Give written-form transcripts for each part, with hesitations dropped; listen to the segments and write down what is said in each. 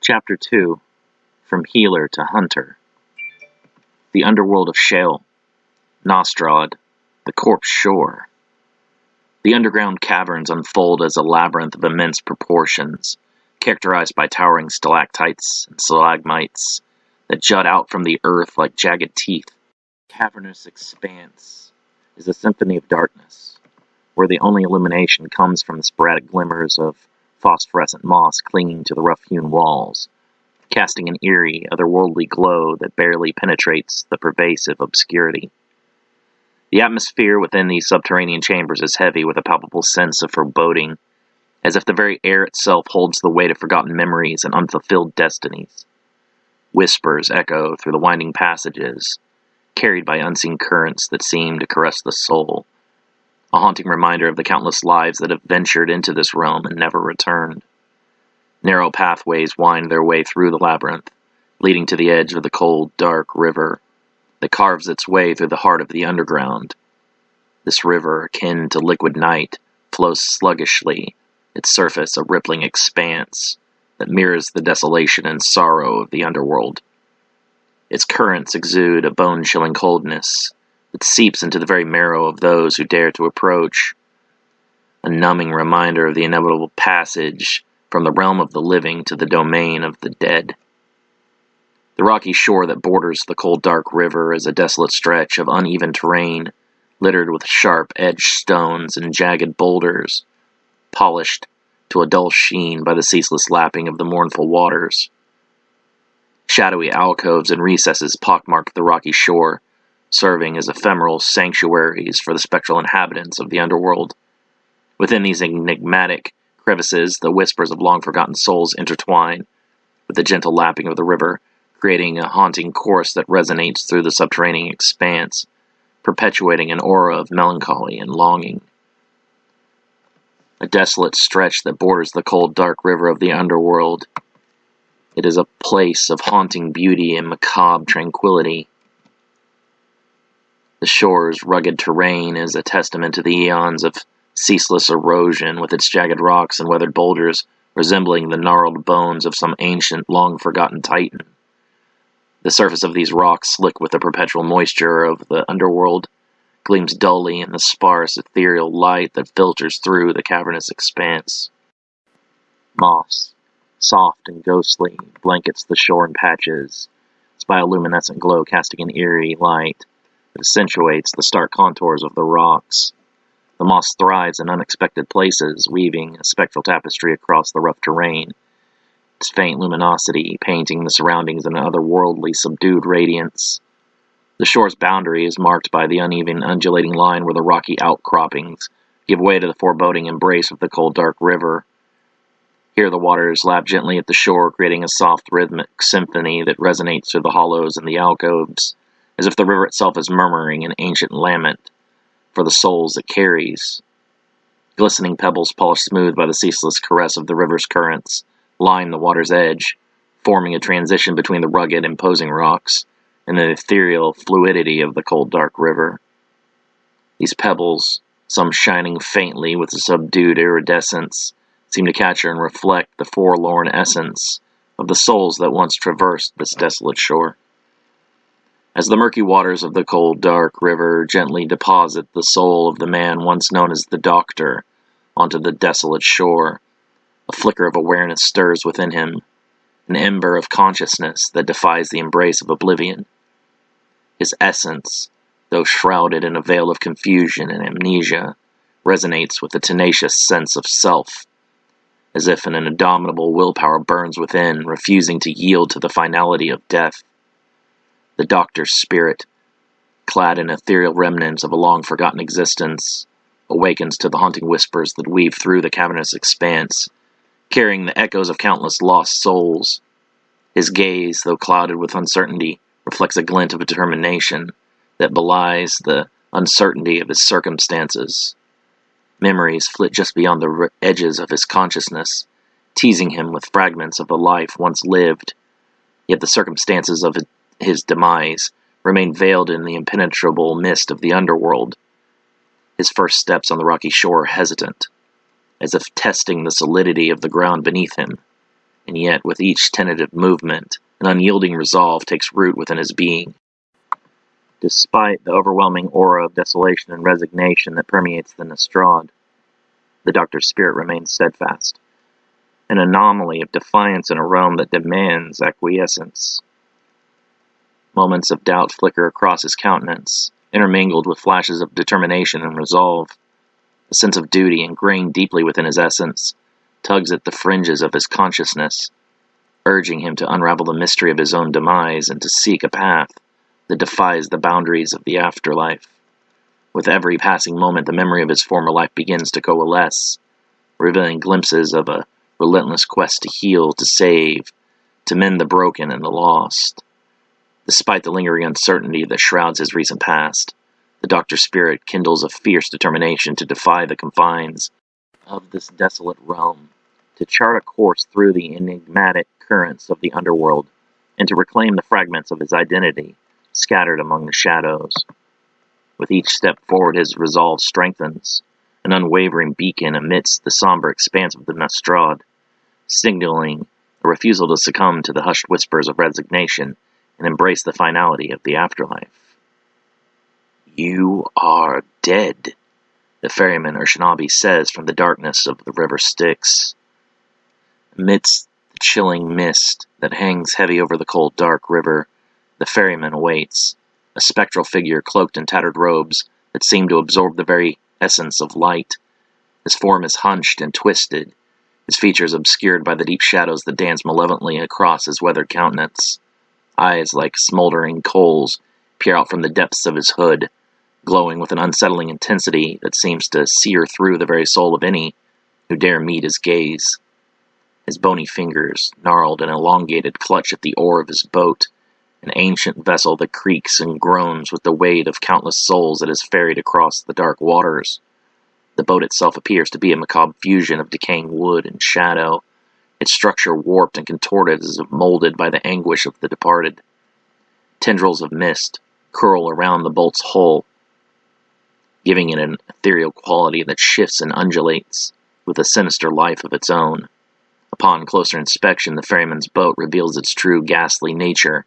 Chapter 2, From Healer to Hunter. The Underworld of Shale, Nostrad, the Corpse Shore. The underground caverns unfold as a labyrinth of immense proportions, characterized by towering stalactites and stalagmites that jut out from the earth like jagged teeth. The cavernous expanse is a symphony of darkness, where the only illumination comes from the sporadic glimmers of phosphorescent moss clinging to the rough-hewn walls, casting an eerie, otherworldly glow that barely penetrates the pervasive obscurity. The atmosphere within these subterranean chambers is heavy with a palpable sense of foreboding, as if the very air itself holds the weight of forgotten memories and unfulfilled destinies. Whispers echo through the winding passages, carried by unseen currents that seem to caress the soul, a haunting reminder of the countless lives that have ventured into this realm and never returned. Narrow pathways wind their way through the labyrinth, leading to the edge of the cold, dark river that carves its way through the heart of the underground. This river, akin to liquid night, flows sluggishly, its surface a rippling expanse that mirrors the desolation and sorrow of the underworld. Its currents exude a bone-chilling coldness that seeps into the very marrow of those who dare to approach, a numbing reminder of the inevitable passage from the realm of the living to the domain of the dead. The rocky shore that borders the cold, dark river is a desolate stretch of uneven terrain, littered with sharp-edged stones and jagged boulders, polished to a dull sheen by the ceaseless lapping of the mournful waters. Shadowy alcoves and recesses pockmark the rocky shore, serving as ephemeral sanctuaries for the spectral inhabitants of the underworld. Within these enigmatic crevices, the whispers of long-forgotten souls intertwine with the gentle lapping of the river, creating a haunting chorus that resonates through the subterranean expanse, perpetuating an aura of melancholy and longing. A desolate stretch that borders the cold, dark river of the underworld. It is a place of haunting beauty and macabre tranquility. The shore's rugged terrain is a testament to the eons of ceaseless erosion, with its jagged rocks and weathered boulders resembling the gnarled bones of some ancient, long-forgotten titan. The surface of these rocks, slick with the perpetual moisture of the underworld, gleams dully in the sparse, ethereal light that filters through the cavernous expanse. Moss, soft and ghostly, blankets the shore in patches, its bioluminescent glow casting an eerie light that accentuates the stark contours of the rocks. The moss thrives in unexpected places, weaving a spectral tapestry across the rough terrain, its faint luminosity painting the surroundings in an otherworldly, subdued radiance. The shore's boundary is marked by the uneven, undulating line where the rocky outcroppings give way to the foreboding embrace of the cold, dark river. Here the waters lap gently at the shore, creating a soft, rhythmic symphony that resonates through the hollows and the alcoves, as if the river itself is murmuring an ancient lament for the souls it carries. Glistening pebbles polished smooth by the ceaseless caress of the river's currents line the water's edge, forming a transition between the rugged, imposing rocks and the ethereal fluidity of the cold, dark river. These pebbles, some shining faintly with a subdued iridescence, seem to capture and reflect the forlorn essence of the souls that once traversed this desolate shore. As the murky waters of the cold, dark river gently deposit the soul of the man once known as the Doctor onto the desolate shore, a flicker of awareness stirs within him, an ember of consciousness that defies the embrace of oblivion. His essence, though shrouded in a veil of confusion and amnesia, resonates with a tenacious sense of self, as if an indomitable willpower burns within, refusing to yield to the finality of death. The Doctor's spirit, clad in ethereal remnants of a long-forgotten existence, awakens to the haunting whispers that weave through the cavernous expanse, carrying the echoes of countless lost souls. His gaze, though clouded with uncertainty, reflects a glint of determination that belies the uncertainty of his circumstances. Memories flit just beyond the edges of his consciousness, teasing him with fragments of the life once lived, yet the circumstances of his demise remain veiled in the impenetrable mist of the underworld. His first steps on the rocky shore are hesitant, as if testing the solidity of the ground beneath him. and yet with each tentative movement, an unyielding resolve takes root within his being. Despite the overwhelming aura of desolation and resignation that permeates the Nostrad, the doctor's spirit remains steadfast, an anomaly of defiance in a realm that demands acquiescence. Moments of doubt flicker across his countenance, intermingled with flashes of determination and resolve. A sense of duty ingrained deeply within his essence tugs at the fringes of his consciousness, urging him to unravel the mystery of his own demise and to seek a path that defies the boundaries of the afterlife. With every passing moment, the memory of his former life begins to coalesce, revealing glimpses of a relentless quest to heal, to save, to mend the broken and the lost. Despite the lingering uncertainty that shrouds his recent past, the doctor's spirit kindles a fierce determination to defy the confines of this desolate realm, to chart a course through the enigmatic currents of the underworld, and to reclaim the fragments of his identity scattered among the shadows. With each step forward, his resolve strengthens, an unwavering beacon amidst the somber expanse of the Nostrad, signaling a refusal to succumb to the hushed whispers of resignation and embrace the finality of the afterlife. "You are dead," the ferryman Urshanabi says from the darkness of the river Styx. Amidst the chilling mist that hangs heavy over the cold, dark river, the ferryman awaits, a spectral figure cloaked in tattered robes that seem to absorb the very essence of light. His form is hunched and twisted, his features obscured by the deep shadows that dance malevolently across his weathered countenance. Eyes like smoldering coals peer out from the depths of his hood, glowing with an unsettling intensity that seems to sear through the very soul of any who dare meet his gaze. His bony fingers, gnarled and elongated, clutch at the oar of his boat, an ancient vessel that creaks and groans with the weight of countless souls it has ferried across the dark waters. The boat itself appears to be a macabre fusion of decaying wood and shadow, its structure warped and contorted as if molded by the anguish of the departed. Tendrils of mist curl around the boat's hull, giving it an ethereal quality that shifts and undulates with a sinister life of its own. Upon closer inspection, the ferryman's boat reveals its true ghastly nature.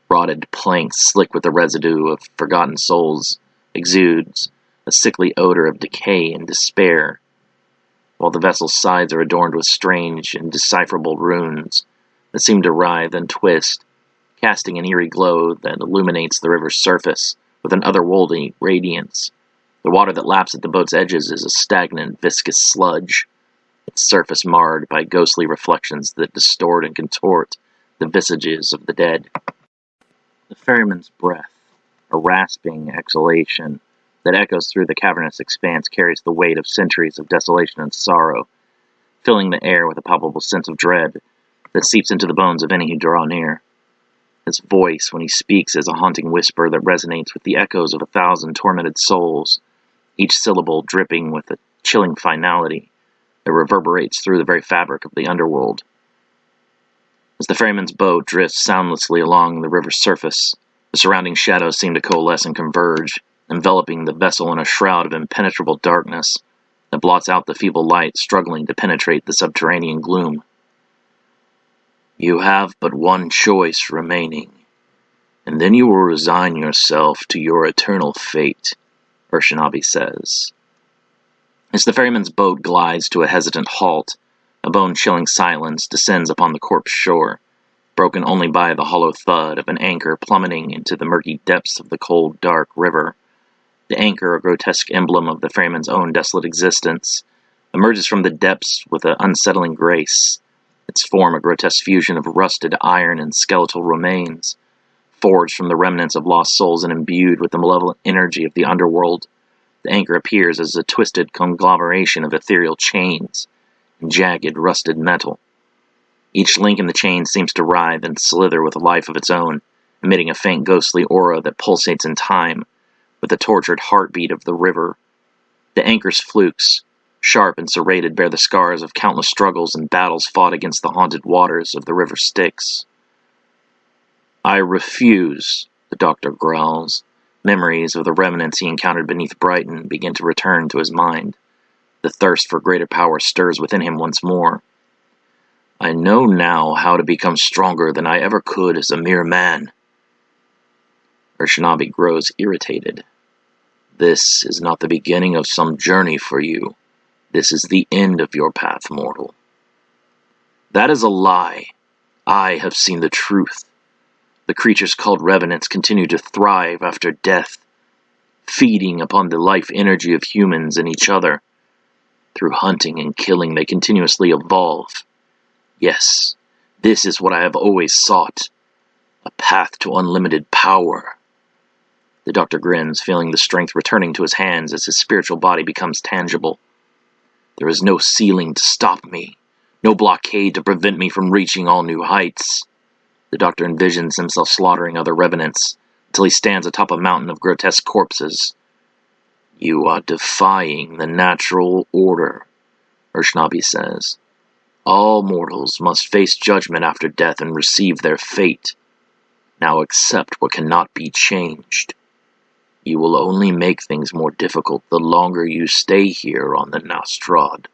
Rotted planks, slick with the residue of forgotten souls, exudes a sickly odor of decay and despair, while the vessel's sides are adorned with strange, indecipherable runes that seem to writhe and twist, casting an eerie glow that illuminates the river's surface with an otherworldly radiance. The water that laps at the boat's edges is a stagnant, viscous sludge, its surface marred by ghostly reflections that distort and contort the visages of the dead. The ferryman's breath, a rasping exhalation that echoes through the cavernous expanse, carries the weight of centuries of desolation and sorrow, filling the air with a palpable sense of dread that seeps into the bones of any who draw near. His voice, when he speaks, is a haunting whisper that resonates with the echoes of 1,000 tormented souls, each syllable dripping with a chilling finality that reverberates through the very fabric of the underworld. As the ferryman's boat drifts soundlessly along the river's surface, the surrounding shadows seem to coalesce and converge, enveloping the vessel in a shroud of impenetrable darkness that blots out the feeble light struggling to penetrate the subterranean gloom. "You have but one choice remaining, and then you will resign yourself to your eternal fate," Urshanabi says. As the ferryman's boat glides to a hesitant halt, a bone-chilling silence descends upon the corpse shore, broken only by the hollow thud of an anchor plummeting into the murky depths of the cold, dark river. The anchor, a grotesque emblem of the ferryman's own desolate existence, emerges from the depths with an unsettling grace, its form a grotesque fusion of rusted iron and skeletal remains, forged from the remnants of lost souls and imbued with the malevolent energy of the underworld. The anchor appears as a twisted conglomeration of ethereal chains and jagged, rusted metal. Each link in the chain seems to writhe and slither with a life of its own, emitting a faint ghostly aura that pulsates in time with the tortured heartbeat of the river. The anchor's flukes, sharp and serrated, bear the scars of countless struggles and battles fought against the haunted waters of the river Styx. "I refuse," the doctor growls. Memories of the remnants he encountered beneath Brighton begin to return to his mind. The thirst for greater power stirs within him once more. I know now how to become stronger than I ever could as a mere man. Urshanabi grows irritated. This is not the beginning of some journey for you. This is the end of your path, mortal. That is a lie. I have seen the truth. The creatures called revenants continue to thrive after death, feeding upon the life energy of humans and each other. Through hunting and killing, they continuously evolve. Yes, this is what I have always sought. A path to unlimited power. The doctor grins, feeling the strength returning to his hands as his spiritual body becomes tangible. There is no ceiling to stop me, no blockade to prevent me from reaching all new heights. The doctor envisions himself slaughtering other revenants until he stands atop a mountain of grotesque corpses. You are defying the natural order, Urshanabi says. All mortals must face judgment after death and receive their fate. Now accept what cannot be changed. You will only make things more difficult the longer you stay here on the Nostrad.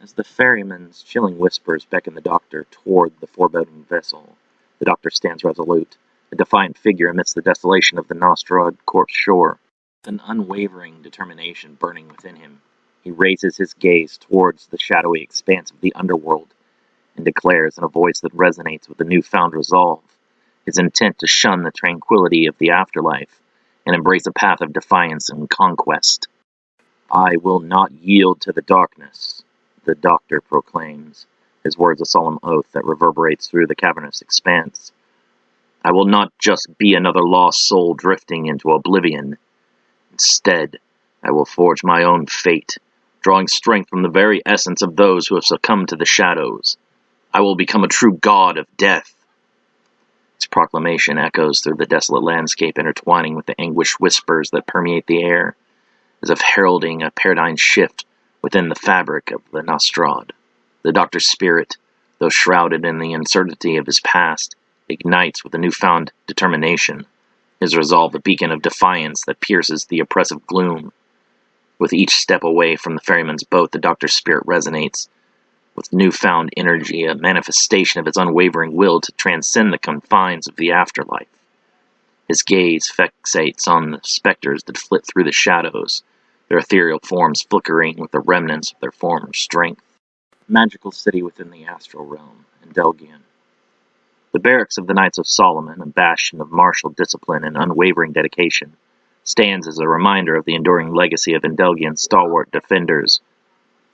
As the ferryman's chilling whispers beckon the doctor toward the foreboding vessel, the doctor stands resolute, a defiant figure amidst the desolation of the Nostrad corpse shore. With an unwavering determination burning within him, he raises his gaze towards the shadowy expanse of the underworld and declares in a voice that resonates with a newfound resolve his intent to shun the tranquility of the afterlife and embrace a path of defiance and conquest. I will not yield to the darkness, the doctor proclaims, his words a solemn oath that reverberates through the cavernous expanse. I will not just be another lost soul drifting into oblivion. Instead, I will forge my own fate, drawing strength from the very essence of those who have succumbed to the shadows. I will become a true god of death. His proclamation echoes through the desolate landscape, intertwining with the anguished whispers that permeate the air, as if heralding a paradigm shift within the fabric of the Nostrad. The doctor's spirit, though shrouded in the uncertainty of his past, ignites with a newfound determination, his resolve a beacon of defiance that pierces the oppressive gloom. With each step away from the ferryman's boat, the doctor's spirit resonates with newfound energy, a manifestation of his unwavering will to transcend the confines of the afterlife. His gaze fixates on the specters that flit through the shadows, their ethereal forms flickering with the remnants of their former strength. Magical city within the astral realm, Endelgian. The barracks of the Knights of Solomon, a bastion of martial discipline and unwavering dedication, stands as a reminder of the enduring legacy of Endelgian's stalwart defenders.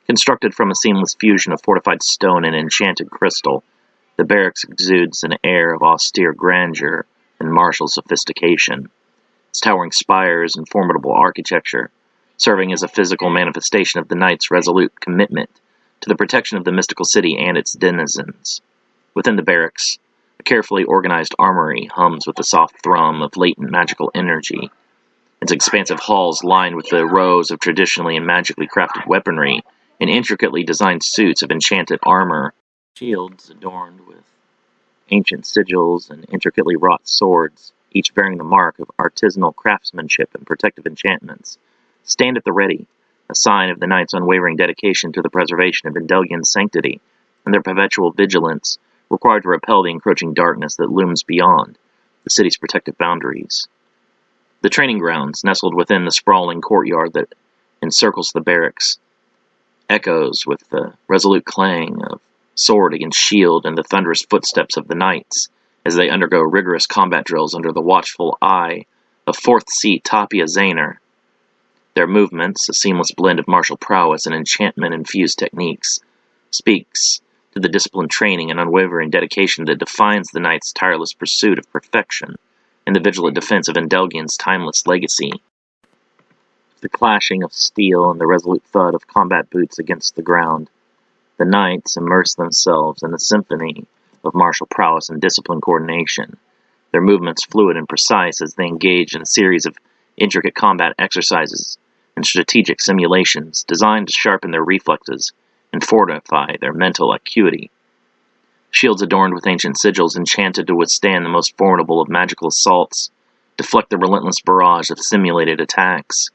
Constructed from a seamless fusion of fortified stone and enchanted crystal, the barracks exudes an air of austere grandeur and martial sophistication. Its towering spires and formidable architecture, serving as a physical manifestation of the Knights' resolute commitment to the protection of the mystical city and its denizens. Within the barracks, a carefully organized armory hums with the soft thrum of latent magical energy. Its expansive halls lined with the rows of traditionally and magically crafted weaponry and intricately designed suits of enchanted armor, shields adorned with ancient sigils and intricately wrought swords, each bearing the mark of artisanal craftsmanship and protective enchantments, stand at the ready, a sign of the Knights' unwavering dedication to the preservation of Endelgian's sanctity and their perpetual vigilance, required to repel the encroaching darkness that looms beyond the city's protective boundaries. The training grounds, nestled within the sprawling courtyard that encircles the barracks, echoes with the resolute clang of sword against shield and the thunderous footsteps of the knights as they undergo rigorous combat drills under the watchful eye of 4th Seat Tapia Zaner. Their movements, a seamless blend of martial prowess and enchantment-infused techniques, speaks to the disciplined training and unwavering dedication that defines the knights' tireless pursuit of perfection and the vigilant defense of Endelgian's timeless legacy. The clashing of steel and the resolute thud of combat boots against the ground, the knights immerse themselves in a symphony of martial prowess and disciplined coordination, their movements fluid and precise as they engage in a series of intricate combat exercises and strategic simulations designed to sharpen their reflexes and fortify their mental acuity. Shields adorned with ancient sigils enchanted to withstand the most formidable of magical assaults deflect the relentless barrage of simulated attacks,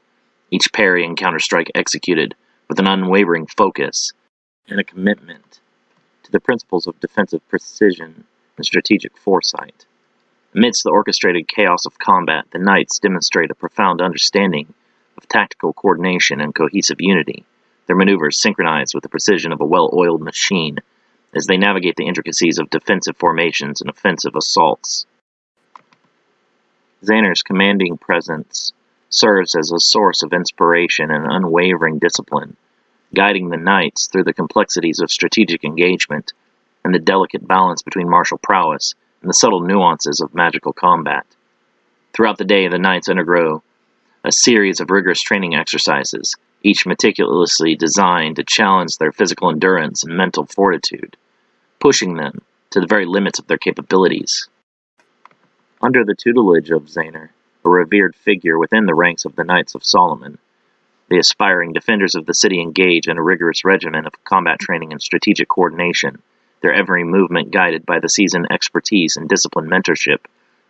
each parry and counterstrike executed with an unwavering focus and a commitment to the principles of defensive precision and strategic foresight. Amidst the orchestrated chaos of combat, the knights demonstrate a profound understanding of tactical coordination and cohesive unity, their maneuvers synchronized with the precision of a well-oiled machine as they navigate the intricacies of defensive formations and offensive assaults. Zahner's commanding presence serves as a source of inspiration and unwavering discipline, guiding the knights through the complexities of strategic engagement and the delicate balance between martial prowess and the subtle nuances of magical combat. Throughout the day, the knights undergo a series of rigorous training exercises, each meticulously designed to challenge their physical endurance and mental fortitude, pushing them to the very limits of their capabilities. Under the tutelage of Zahner, a revered figure within the ranks of the Knights of Solomon, the aspiring defenders of the city engage in a rigorous regimen of combat training and strategic coordination, their every movement guided by the seasoned expertise and disciplined mentorship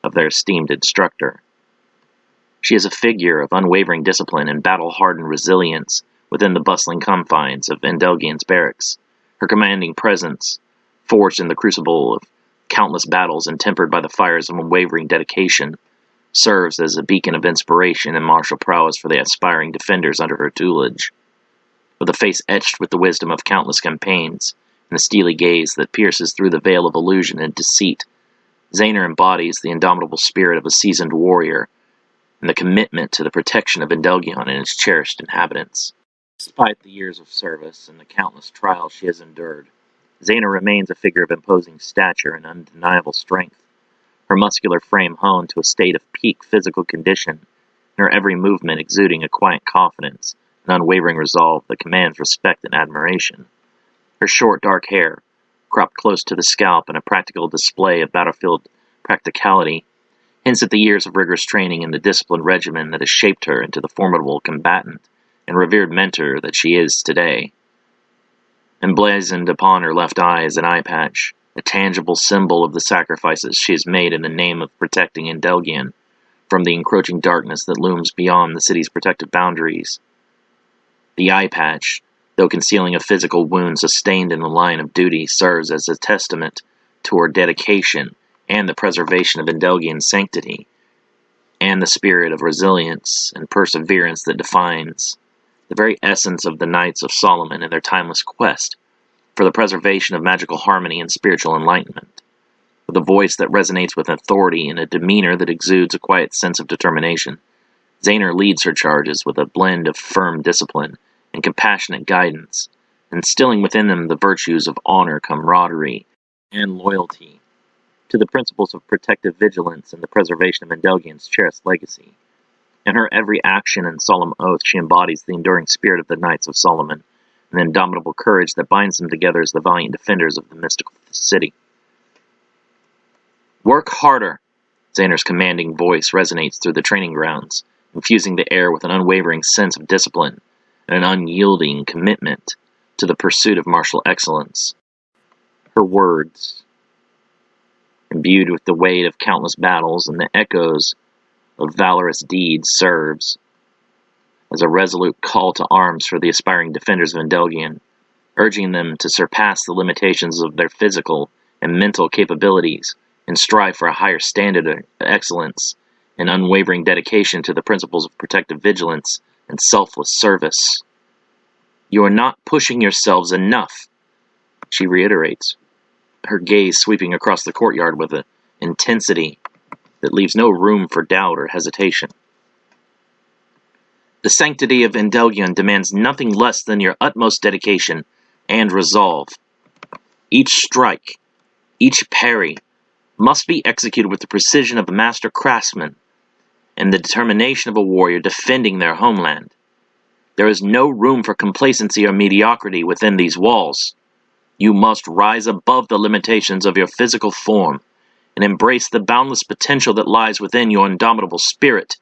of their esteemed instructor. She is a figure of unwavering discipline and battle-hardened resilience within the bustling confines of Endelgian's barracks. Her commanding presence, forged in the crucible of countless battles and tempered by the fires of unwavering dedication, serves as a beacon of inspiration and martial prowess for the aspiring defenders under her tutelage. With a face etched with the wisdom of countless campaigns, and a steely gaze that pierces through the veil of illusion and deceit, Zahner embodies the indomitable spirit of a seasoned warrior, and the commitment to the protection of Endelgion and its cherished inhabitants. Despite the years of service and the countless trials she has endured, Zahner remains a figure of imposing stature and undeniable strength, her muscular frame honed to a state of peak physical condition, and her every movement exuding a quiet confidence and unwavering resolve that commands respect and admiration. Her short, dark hair, cropped close to the scalp in a practical display of battlefield practicality, hints at the years of rigorous training and the disciplined regimen that has shaped her into the formidable combatant and revered mentor that she is today. Emblazoned upon her left eye is an eye patch, a tangible symbol of the sacrifices she has made in the name of protecting Endelgion from the encroaching darkness that looms beyond the city's protective boundaries. The eye patch, though concealing a physical wound sustained in the line of duty, serves as a testament to her dedication and the preservation of Endelgion's sanctity, and the spirit of resilience and perseverance that defines the very essence of the Knights of Solomon in their timeless quest for the preservation of magical harmony and spiritual enlightenment. With a voice that resonates with authority and a demeanor that exudes a quiet sense of determination, Zahner leads her charges with a blend of firm discipline and compassionate guidance, instilling within them the virtues of honor, camaraderie, and loyalty to the principles of protective vigilance and the preservation of Endelgion's cherished legacy. In her every action and solemn oath, she embodies the enduring spirit of the Knights of Solomon, and the indomitable courage that binds them together as the valiant defenders of the mystical city. Work harder! Zahner's commanding voice resonates through the training grounds, infusing the air with an unwavering sense of discipline and an unyielding commitment to the pursuit of martial excellence. Her words, imbued with the weight of countless battles and the echoes of valorous deeds, serves as a resolute call to arms for the aspiring defenders of Endelgion, urging them to surpass the limitations of their physical and mental capabilities and strive for a higher standard of excellence and unwavering dedication to the principles of protective vigilance and selfless service. You are not pushing yourselves enough, she reiterates, her gaze sweeping across the courtyard with an intensity that leaves no room for doubt or hesitation. The sanctity of Endelgion demands nothing less than your utmost dedication and resolve. Each strike, each parry, must be executed with the precision of a master craftsman and the determination of a warrior defending their homeland. There is no room for complacency or mediocrity within these walls. You must rise above the limitations of your physical form and embrace the boundless potential that lies within your indomitable spirit.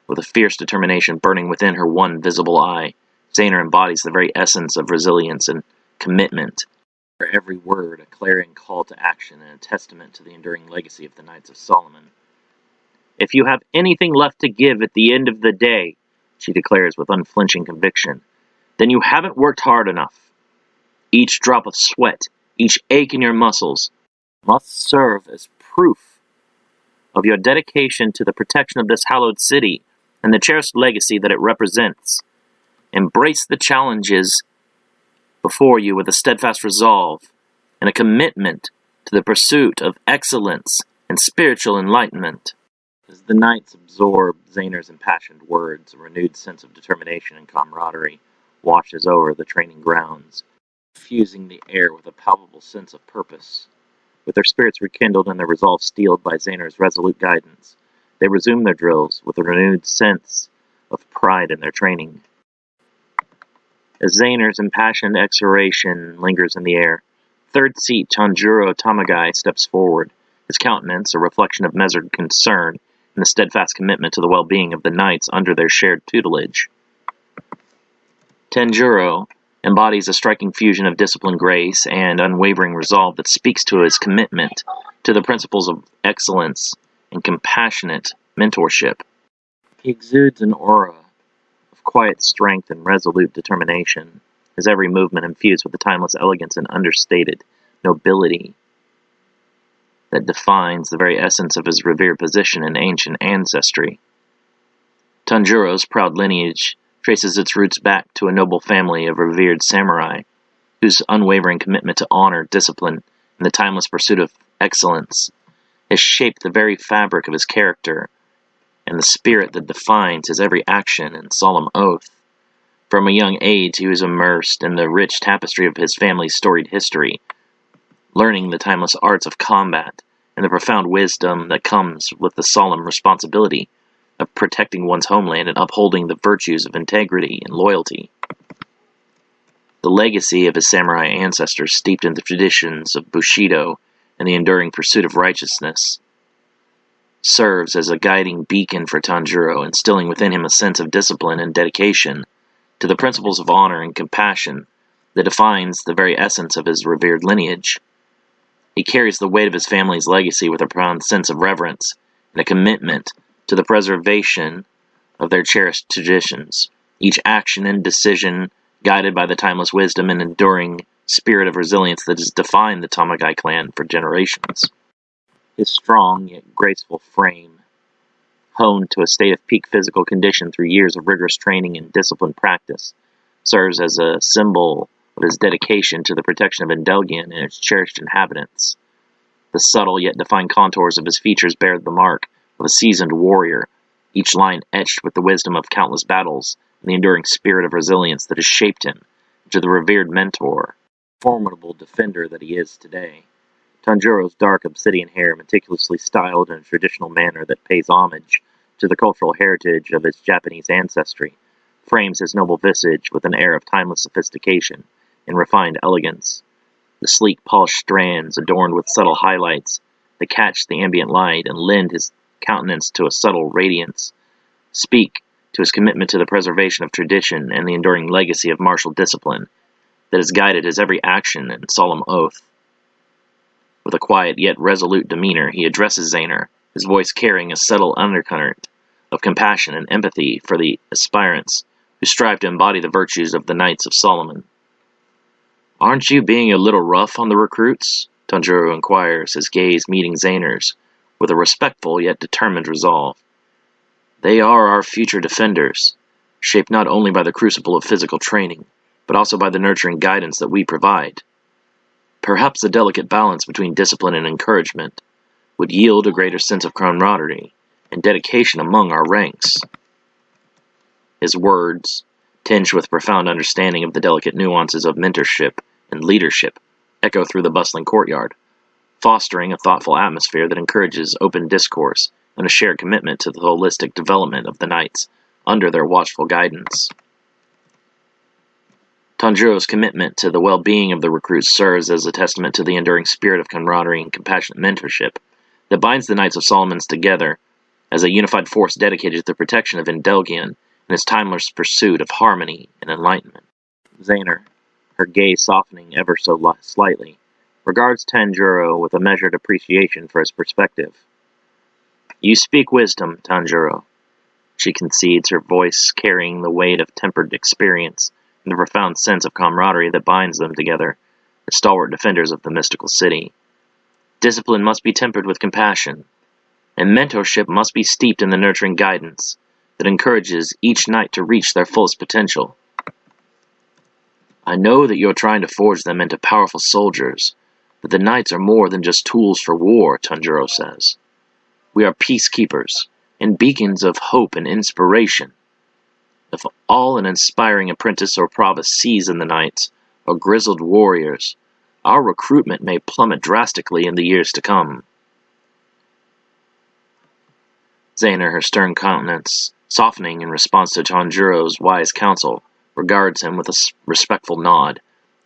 With a fierce determination burning within her one visible eye, Zahner embodies the very essence of resilience and commitment. Her every word a clarion call to action and a testament to the enduring legacy of the Knights of Solomon. If you have anything left to give at the end of the day, she declares with unflinching conviction, then you haven't worked hard enough. Each drop of sweat, each ache in your muscles, must serve as proof of your dedication to the protection of this hallowed city and the cherished legacy that it represents. Embrace the challenges before you with a steadfast resolve and a commitment to the pursuit of excellence and spiritual enlightenment. As the knights absorb Zayner's impassioned words, a renewed sense of determination and camaraderie washes over the training grounds, fusing the air with a palpable sense of purpose. With their spirits rekindled and their resolve steeled by Zayner's resolute guidance, they resume their drills with a renewed sense of pride in their training. As Zayner's impassioned exhortation lingers in the air, third seat Tanjiro Tamagai steps forward, his countenance a reflection of measured concern and the steadfast commitment to the well-being of the knights under their shared tutelage. Tanjiro embodies a striking fusion of disciplined grace and unwavering resolve that speaks to his commitment to the principles of excellence and compassionate mentorship. He exudes an aura of quiet strength and resolute determination, his every movement infused with the timeless elegance and understated nobility that defines the very essence of his revered position in ancient ancestry. Tanjiro's proud lineage traces its roots back to a noble family of revered samurai, whose unwavering commitment to honor, discipline, and the timeless pursuit of excellence has shaped the very fabric of his character and the spirit that defines his every action and solemn oath. From a young age, he was immersed in the rich tapestry of his family's storied history, learning the timeless arts of combat and the profound wisdom that comes with the solemn responsibility of protecting one's homeland and upholding the virtues of integrity and loyalty. The legacy of his samurai ancestors, steeped in the traditions of Bushido and the enduring pursuit of righteousness, serves as a guiding beacon for Tanjiro, instilling within him a sense of discipline and dedication to the principles of honor and compassion that defines the very essence of his revered lineage. He carries the weight of his family's legacy with a profound sense of reverence and a commitment to the preservation of their cherished traditions, each action and decision guided by the timeless wisdom and enduring spirit of resilience that has defined the Tamagai clan for generations. His strong yet graceful frame, honed to a state of peak physical condition through years of rigorous training and disciplined practice, serves as a symbol of his dedication to the protection of Endelgian and its cherished inhabitants. The subtle yet defined contours of his features bear the mark of a seasoned warrior, each line etched with the wisdom of countless battles and the enduring spirit of resilience that has shaped him into the revered mentor, formidable defender that he is today. Tanjiro's dark obsidian hair, meticulously styled in a traditional manner that pays homage to the cultural heritage of his Japanese ancestry, frames his noble visage with an air of timeless sophistication and refined elegance. The sleek, polished strands, adorned with subtle highlights that catch the ambient light and lend his countenance to a subtle radiance, speak to his commitment to the preservation of tradition and the enduring legacy of martial discipline that has guided his every action and solemn oath. With a quiet yet resolute demeanor, he addresses Zayner, his voice carrying a subtle undercurrent of compassion and empathy for the aspirants who strive to embody the virtues of the Knights of Solomon. "Aren't you being a little rough on the recruits?" Tanjiro inquires, his gaze meeting Zayner's with a respectful yet determined resolve. "They are our future defenders, shaped not only by the crucible of physical training, but also by the nurturing guidance that we provide. Perhaps a delicate balance between discipline and encouragement would yield a greater sense of camaraderie and dedication among our ranks." His words, tinged with profound understanding of the delicate nuances of mentorship and leadership, echo through the bustling courtyard, fostering a thoughtful atmosphere that encourages open discourse and a shared commitment to the holistic development of the knights under their watchful guidance. Tanjiro's commitment to the well-being of the recruits serves as a testament to the enduring spirit of camaraderie and compassionate mentorship that binds the Knights of Solomon together as a unified force dedicated to the protection of Endelgian and its timeless pursuit of harmony and enlightenment. Zayner, her gaze softening ever so slightly, regards Tanjiro with a measured appreciation for his perspective. "You speak wisdom, Tanjiro," she concedes, her voice carrying the weight of tempered experience and the profound sense of camaraderie that binds them together as stalwart defenders of the mystical city. Discipline must be tempered with compassion, and mentorship must be steeped in the nurturing guidance that encourages each knight to reach their fullest potential. I know that you're trying to forge them into powerful soldiers, but the knights are more than just tools for war, Tanjiro says. We are peacekeepers, and beacons of hope and inspiration. If all an inspiring apprentice or province sees in the knights are grizzled warriors, our recruitment may plummet drastically in the years to come. Zaner, her stern countenance softening in response to Tanjiro's wise counsel, regards him with a respectful nod,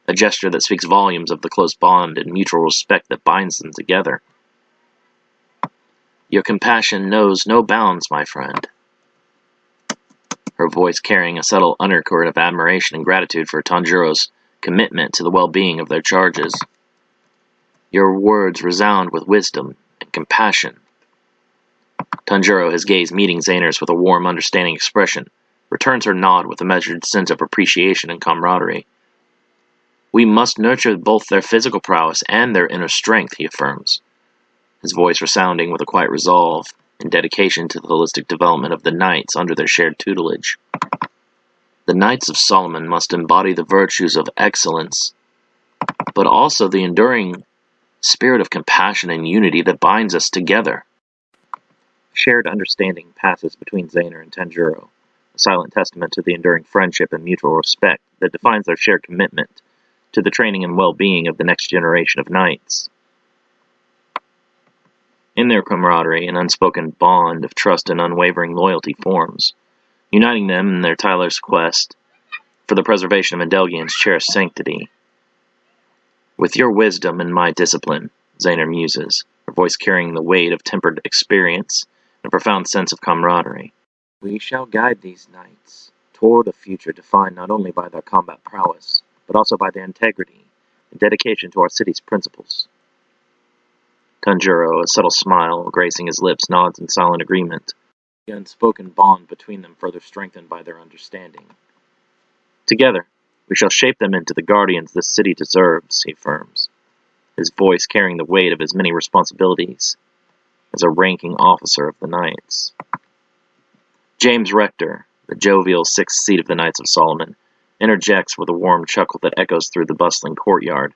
a gesture that speaks volumes of the close bond and mutual respect that binds them together. Your compassion knows no bounds, my friend. Her voice carrying a subtle undercurrent of admiration and gratitude for Tanjiro's commitment to the well-being of their charges. Your words resound with wisdom and compassion. Tanjiro, his gaze meeting Zaner's with a warm, understanding expression, returns her nod with a measured sense of appreciation and camaraderie. We must nurture both their physical prowess and their inner strength, he affirms, his voice resounding with a quiet resolve and dedication to the holistic development of the knights under their shared tutelage. The Knights of Solomon must embody the virtues of excellence, but also the enduring spirit of compassion and unity that binds us together. Shared understanding passes between Zaner and Tanjiro, a silent testament to the enduring friendship and mutual respect that defines their shared commitment to the training and well-being of the next generation of knights. In their camaraderie, an unspoken bond of trust and unwavering loyalty forms, uniting them in their tireless quest for the preservation of Endelgian's cherished sanctity. With your wisdom and my discipline, Zaner muses, her voice carrying the weight of tempered experience and a profound sense of camaraderie, we shall guide these knights toward a future defined not only by their combat prowess, but also by their integrity and dedication to our city's principles. Tanjiro, a subtle smile gracing his lips, nods in silent agreement, the unspoken bond between them further strengthened by their understanding. Together, we shall shape them into the guardians this city deserves, he affirms, his voice carrying the weight of his many responsibilities as a ranking officer of the Knights. James Rector, the jovial sixth seat of the Knights of Solomon, interjects with a warm chuckle that echoes through the bustling courtyard,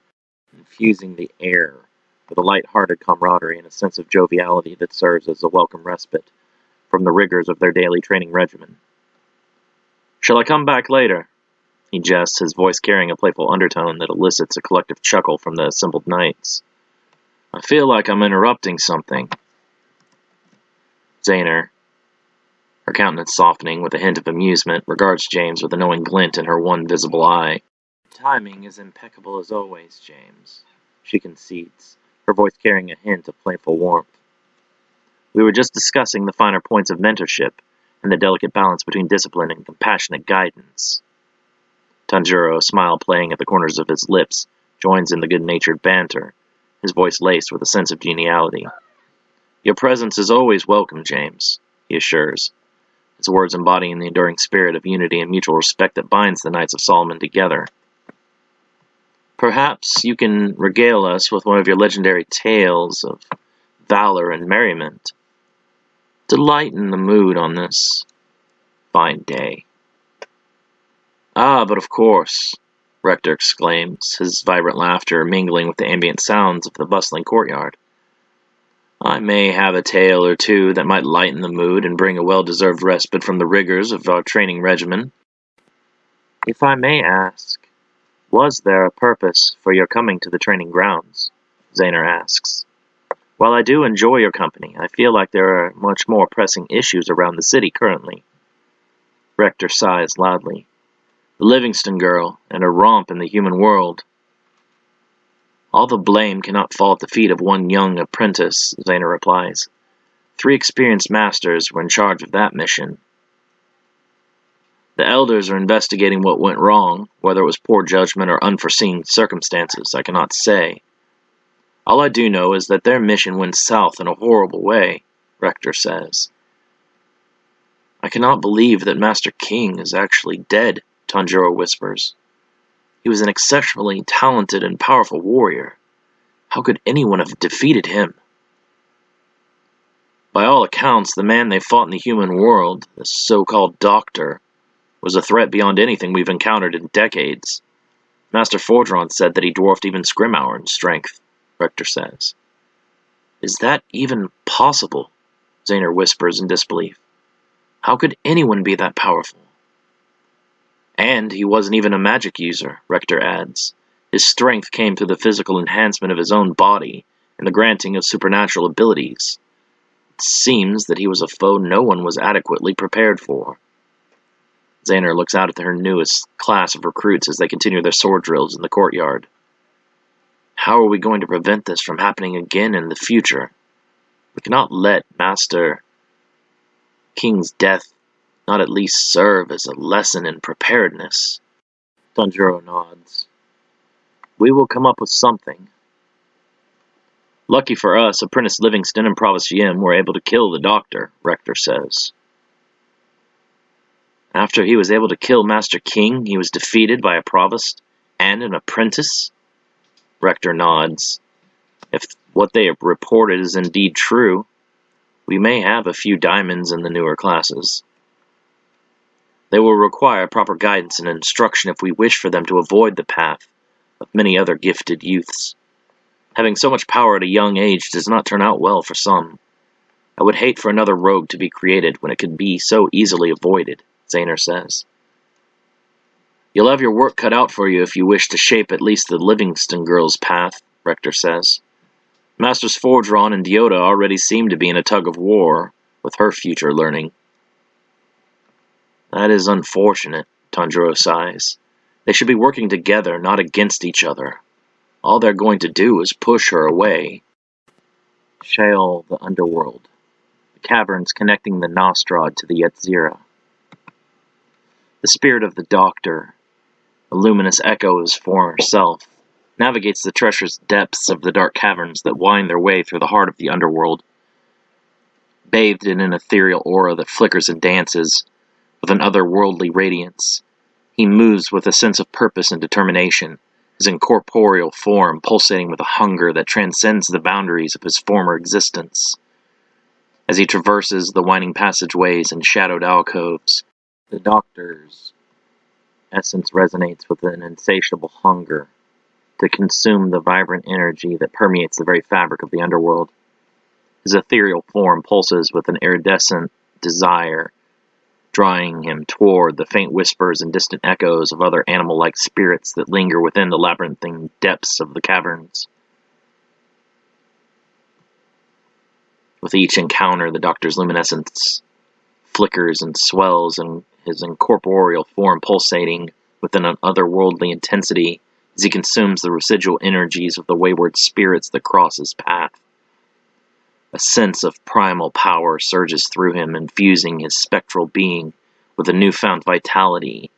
infusing the air with a light-hearted camaraderie and a sense of joviality that serves as a welcome respite from the rigors of their daily training regimen. Shall I come back later? He jests, his voice carrying a playful undertone that elicits a collective chuckle from the assembled knights. I feel like I'm interrupting something. Zaner, her countenance softening with a hint of amusement, regards James with a knowing glint in her one visible eye. Timing is impeccable as always, James, she concedes, her voice carrying a hint of playful warmth. We were just discussing the finer points of mentorship and the delicate balance between discipline and compassionate guidance. Tanjiro, a smile playing at the corners of his lips, joins in the good-natured banter, his voice laced with a sense of geniality. Your presence is always welcome, James, he assures, his words embodying the enduring spirit of unity and mutual respect that binds the Knights of Solomon together. Perhaps you can regale us with one of your legendary tales of valor and merriment to lighten the mood on this fine day. Ah, but of course, Rector exclaims, his vibrant laughter mingling with the ambient sounds of the bustling courtyard. I may have a tale or two that might lighten the mood and bring a well-deserved respite from the rigors of our training regimen. If I may ask, was there a purpose for your coming to the training grounds? Zaner asks. While I do enjoy your company, I feel like there are much more pressing issues around the city currently. Rector sighs loudly. The Livingston girl and her romp in the human world. All the blame cannot fall at the feet of one young apprentice, Zaner replies. 3 experienced masters were in charge of that mission. The elders are investigating what went wrong, whether it was poor judgment or unforeseen circumstances, I cannot say. All I do know is that their mission went south in a horrible way, Rector says. I cannot believe that Master King is actually dead, Tanjiro whispers. He was an exceptionally talented and powerful warrior. How could anyone have defeated him? By all accounts, the man they fought in the human world, the so-called doctor, was a threat beyond anything we've encountered in decades. Master Fordron said that he dwarfed even Scrimauer in strength, Rector says. Is that even possible? Zaner whispers in disbelief. How could anyone be that powerful? And he wasn't even a magic user, Rector adds. His strength came through the physical enhancement of his own body and the granting of supernatural abilities. It seems that he was a foe no one was adequately prepared for. Zaner looks out at her newest class of recruits as they continue their sword drills in the courtyard. How are we going to prevent this from happening again in the future? We cannot let Master King's death not at least serve as a lesson in preparedness. Tanjiro nods. We will come up with something. Lucky for us, Apprentice Livingston and Provost Yim were able to kill the doctor, Rector says. After he was able to kill Master King, he was defeated by a provost and an apprentice? Rector nods. If what they have reported is indeed true, we may have a few diamonds in the newer classes. They will require proper guidance and instruction if we wish for them to avoid the path of many other gifted youths. Having so much power at a young age does not turn out well for some. I would hate for another rogue to be created when it could be so easily avoided, Zaner says. You'll have your work cut out for you if you wish to shape at least the Livingston girl's path, Rector says. Masters Fordron and Doyle already seem to be in a tug-of-war with her future learning. That is unfortunate, Tanjiro sighs. They should be working together, not against each other. All they're going to do is push her away. Sheol, the underworld. The caverns connecting the Nostrad to the Yetzira. The spirit of the Doctor, a luminous echo of his former self, navigates the treacherous depths of the dark caverns that wind their way through the heart of the underworld. Bathed in an ethereal aura that flickers and dances with an otherworldly radiance, he moves with a sense of purpose and determination, his incorporeal form pulsating with a hunger that transcends the boundaries of his former existence. As he traverses the winding passageways and shadowed alcoves, the Doctor's essence resonates with an insatiable hunger to consume the vibrant energy that permeates the very fabric of the underworld. His ethereal form pulses with an iridescent desire, drawing him toward the faint whispers and distant echoes of other animal-like spirits that linger within the labyrinthine depths of the caverns. With each encounter, the Doctor's luminescence flickers and swells, and his incorporeal form pulsating within an otherworldly intensity as he consumes the residual energies of the wayward spirits that cross his path. A sense of primal power surges through him, infusing his spectral being with a newfound vitality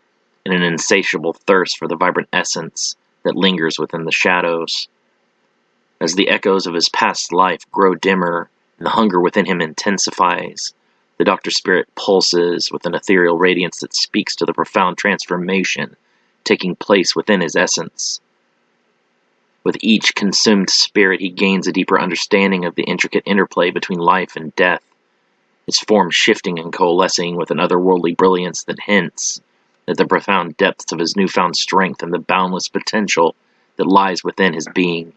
and an insatiable thirst for the vibrant essence that lingers within the shadows. As the echoes of his past life grow dimmer and the hunger within him intensifies, the Doctor's spirit pulses with an ethereal radiance that speaks to the profound transformation taking place within his essence. With each consumed spirit, he gains a deeper understanding of the intricate interplay between life and death, his form shifting and coalescing with an otherworldly brilliance that hints at the profound depths of his newfound strength and the boundless potential that lies within his being.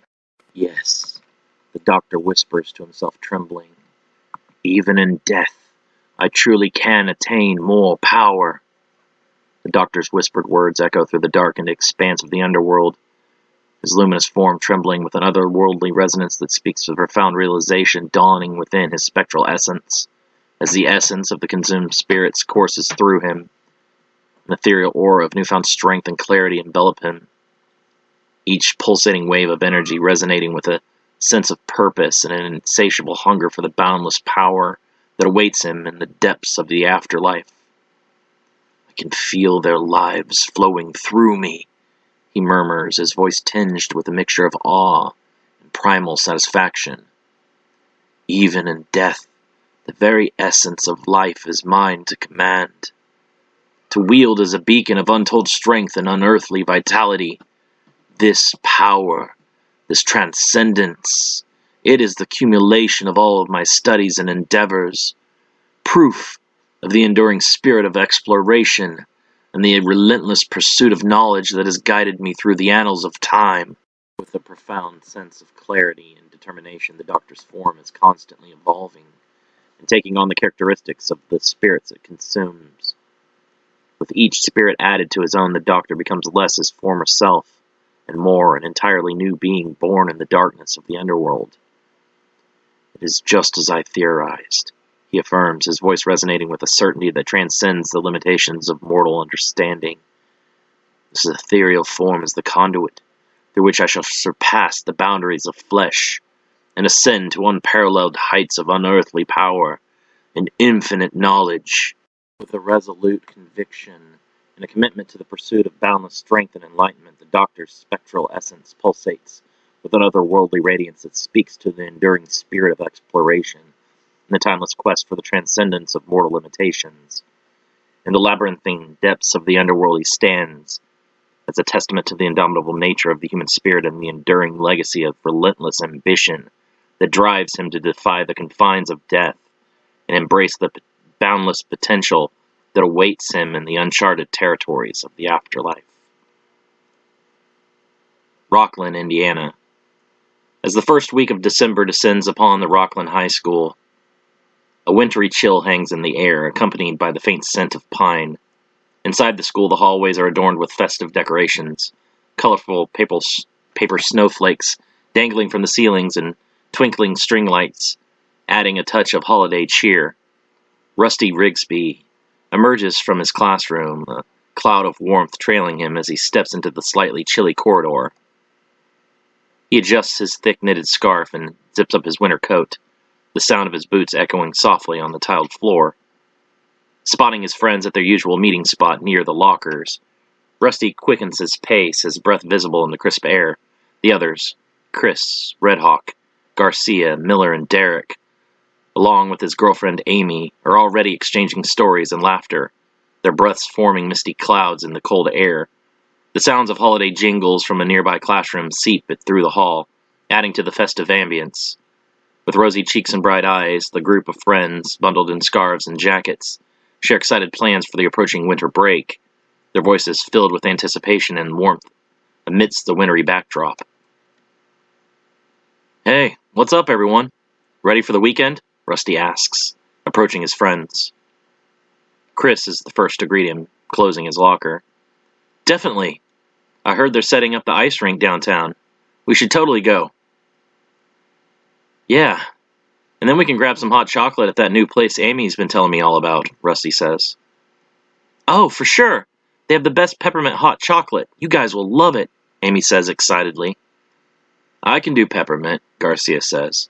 Yes, the Doctor whispers to himself, trembling. Even in death, I truly can attain more power. The Doctor's whispered words echo through the darkened expanse of the underworld, his luminous form trembling with an otherworldly resonance that speaks to the profound realization dawning within his spectral essence. As the essence of the consumed spirits courses through him, an ethereal aura of newfound strength and clarity envelop him, each pulsating wave of energy resonating with a sense of purpose and an insatiable hunger for the boundless power that awaits him in the depths of the afterlife. I can feel their lives flowing through me, he murmurs, his voice tinged with a mixture of awe and primal satisfaction. Even in death, the very essence of life is mine to command. to wield as a beacon of untold strength and unearthly vitality. This power, this transcendence, it is the accumulation of all of my studies and endeavors, proof of the enduring spirit of exploration and the relentless pursuit of knowledge that has guided me through the annals of time. With a profound sense of clarity and determination, the Doctor's form is constantly evolving and taking on the characteristics of the spirits it consumes. With each spirit added to his own, the Doctor becomes less his former self, and more an entirely new being born in the darkness of the underworld. It is just as I theorized, he affirms, his voice resonating with a certainty that transcends the limitations of mortal understanding. This ethereal form is the conduit through which I shall surpass the boundaries of flesh and ascend to unparalleled heights of unearthly power and infinite knowledge. With a resolute conviction and a commitment to the pursuit of boundless strength and enlightenment, the Doctor's spectral essence pulsates with an otherworldly radiance that speaks to the enduring spirit of exploration and the timeless quest for the transcendence of mortal limitations. In the labyrinthine depths of the underworld he stands as a testament to the indomitable nature of the human spirit and the enduring legacy of relentless ambition that drives him to defy the confines of death and embrace the boundless potential that awaits him in the uncharted territories of the afterlife. Rockland, Indiana. As the first week of December descends upon the Rockland High School, a wintry chill hangs in the air, accompanied by the faint scent of pine. Inside the school, the hallways are adorned with festive decorations, colorful paper snowflakes dangling from the ceilings and twinkling string lights, adding a touch of holiday cheer. Rusty Rigsby emerges from his classroom, a cloud of warmth trailing him as he steps into the slightly chilly corridor. He adjusts his thick-knitted scarf and zips up his winter coat, the sound of his boots echoing softly on the tiled floor. Spotting his friends at their usual meeting spot near the lockers, Rusty quickens his pace, his breath visible in the crisp air. The others, Chris, Redhawk, Garcia, Miller, and Derek, along with his girlfriend Amy, are already exchanging stories and laughter, their breaths forming misty clouds in the cold air. The sounds of holiday jingles from a nearby classroom seep through the hall, adding to the festive ambience. With rosy cheeks and bright eyes, the group of friends, bundled in scarves and jackets, share excited plans for the approaching winter break, their voices filled with anticipation and warmth amidst the wintry backdrop. "Hey, what's up, everyone? Ready for the weekend?" Rusty asks, approaching his friends. Chris is the first to greet him, closing his locker. "Definitely. I heard they're setting up the ice rink downtown. We should totally go." "Yeah, and then we can grab some hot chocolate at that new place Amy's been telling me all about," Rusty says. "Oh, for sure. They have the best peppermint hot chocolate. You guys will love it," Amy says excitedly. "I can do peppermint," Garcia says.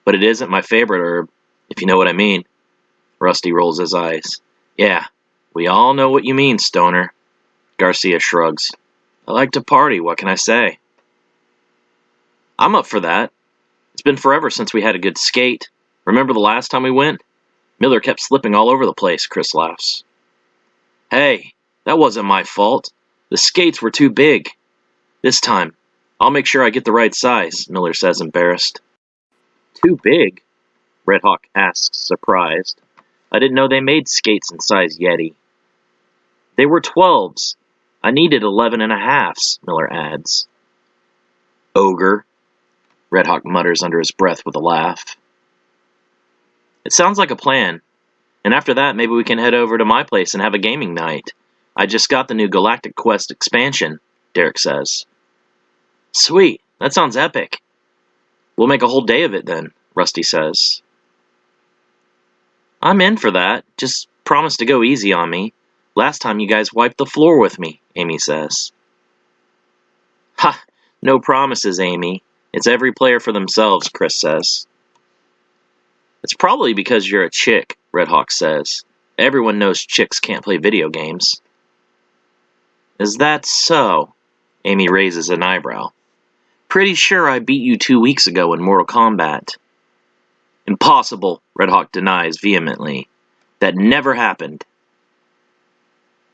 "But it isn't my favorite herb, if you know what I mean." Rusty rolls his eyes. "Yeah, we all know what you mean, Stoner." Garcia shrugs. "I like to party, what can I say?" "I'm up for that. It's been forever since we had a good skate. Remember the last time we went? Miller kept slipping all over the place," Chris laughs. "Hey, that wasn't my fault. The skates were too big. This time, I'll make sure I get the right size," Miller says, embarrassed. "Too big?" Redhawk asks, surprised. "I didn't know they made skates in size Yeti." "They were 12s. I needed 11.5s, Miller adds. "Ogre," Redhawk mutters under his breath with a laugh. "It sounds like a plan. And after that, maybe we can head over to my place and have a gaming night. I just got the new Galactic Quest expansion," Derek says. "Sweet, that sounds epic. We'll make a whole day of it then," Rusty says. "I'm in for that. Just promise to go easy on me. Last time you guys wiped the floor with me," Amy says. "Ha! No promises, Amy. It's every player for themselves," Chris says. "It's probably because you're a chick," Redhawk says. "Everyone knows chicks can't play video games." "Is that so?" Amy raises an eyebrow. "Pretty sure I beat you 2 weeks ago in Mortal Kombat." "Impossible," Redhawk denies vehemently. "That never happened."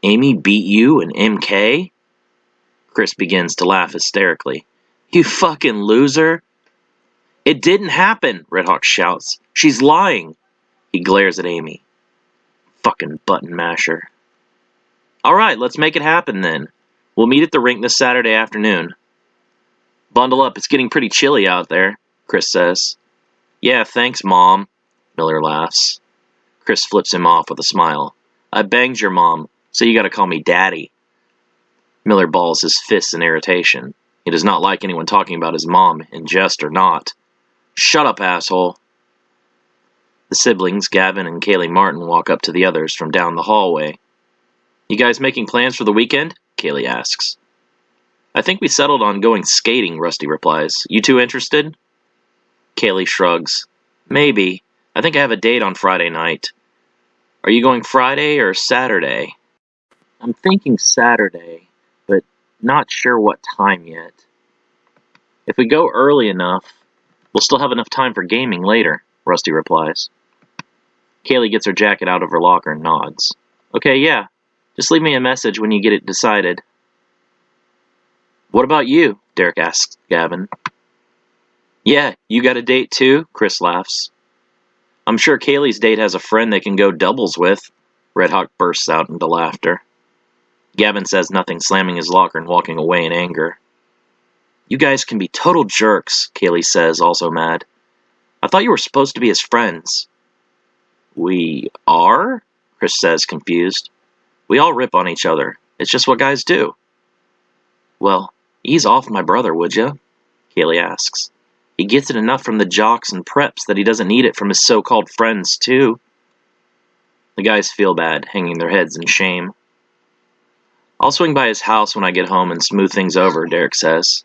Amy beat you in MK? Chris begins to laugh hysterically. You fucking loser! It didn't happen, Redhawk shouts. She's lying. He glares at Amy. Fucking button masher. Alright, let's make it happen then. We'll meet at the rink this Saturday afternoon. Bundle up, it's getting pretty chilly out there, Chris says. Yeah, thanks, Mom, Miller laughs. Chris flips him off with a smile. I banged your mom, so you gotta call me Daddy. Miller balls his fists in irritation. He does not like anyone talking about his mom, in jest or not. Shut up, asshole. The siblings, Gavin and Kaylee Martin, walk up to the others from down the hallway. You guys making plans for the weekend? Kaylee asks. I think we settled on going skating, Rusty replies. You two interested? Kaylee shrugs. Maybe. I think I have a date on Friday night. Are you going Friday or Saturday? I'm thinking Saturday, but not sure what time yet. If we go early enough, we'll still have enough time for gaming later, Rusty replies. Kaylee gets her jacket out of her locker and nods. Okay, yeah. Just leave me a message when you get it decided. What about you? Derek asks Gavin. Yeah, you got a date too? Chris laughs. I'm sure Kaylee's date has a friend they can go doubles with. Redhawk bursts out into laughter. Gavin says nothing, slamming his locker and walking away in anger. You guys can be total jerks, Kaylee says, also mad. I thought you were supposed to be his friends. We are? Chris says, confused. We all rip on each other. It's just what guys do. Well, ease off my brother, would ya? Kaylee asks. He gets it enough from the jocks and preps that he doesn't need it from his so-called friends, too. The guys feel bad, hanging their heads in shame. I'll swing by his house when I get home and smooth things over, Derek says.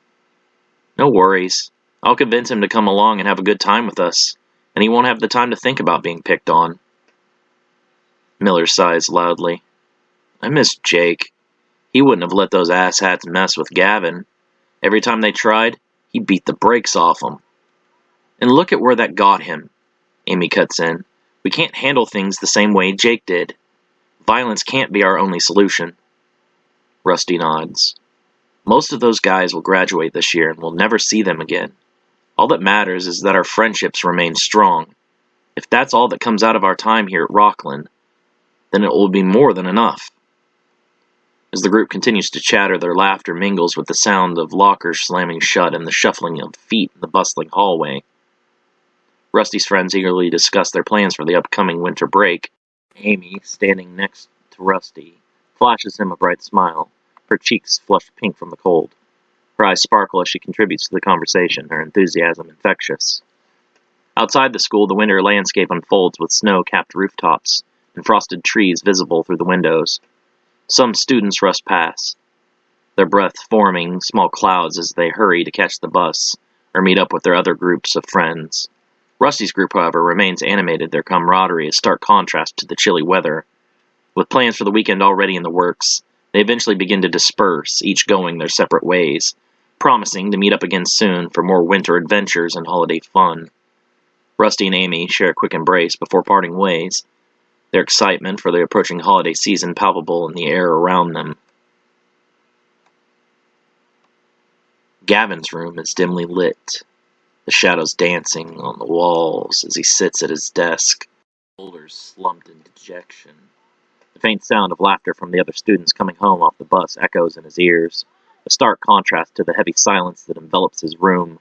No worries. I'll convince him to come along and have a good time with us, and he won't have the time to think about being picked on. Miller sighs loudly. I miss Jake. He wouldn't have let those asshats mess with Gavin. Every time they tried, he beat the brakes off them. And look at where that got him, Amy cuts in. We can't handle things the same way Jake did. Violence can't be our only solution. Rusty nods. Most of those guys will graduate this year and we'll never see them again. All that matters is that our friendships remain strong. If that's all that comes out of our time here at Rockland, then it will be more than enough. As the group continues to chatter, their laughter mingles with the sound of lockers slamming shut and the shuffling of feet in the bustling hallway. Rusty's friends eagerly discuss their plans for the upcoming winter break. Amy, standing next to Rusty, flashes him a bright smile. Her cheeks flush pink from the cold. Her eyes sparkle as she contributes to the conversation, her enthusiasm infectious. Outside the school, the winter landscape unfolds with snow-capped rooftops and frosted trees visible through the windows. Some students rush past, their breath forming small clouds as they hurry to catch the bus or meet up with their other groups of friends. Rusty's group, however, remains animated, their camaraderie a stark contrast to the chilly weather. With plans for the weekend already in the works, they eventually begin to disperse, each going their separate ways, promising to meet up again soon for more winter adventures and holiday fun. Rusty and Amy share a quick embrace before parting ways, their excitement for the approaching holiday season palpable in the air around them. Gavin's room is dimly lit, the shadows dancing on the walls as he sits at his desk, shoulders slumped in dejection. The faint sound of laughter from the other students coming home off the bus echoes in his ears, a stark contrast to the heavy silence that envelops his room.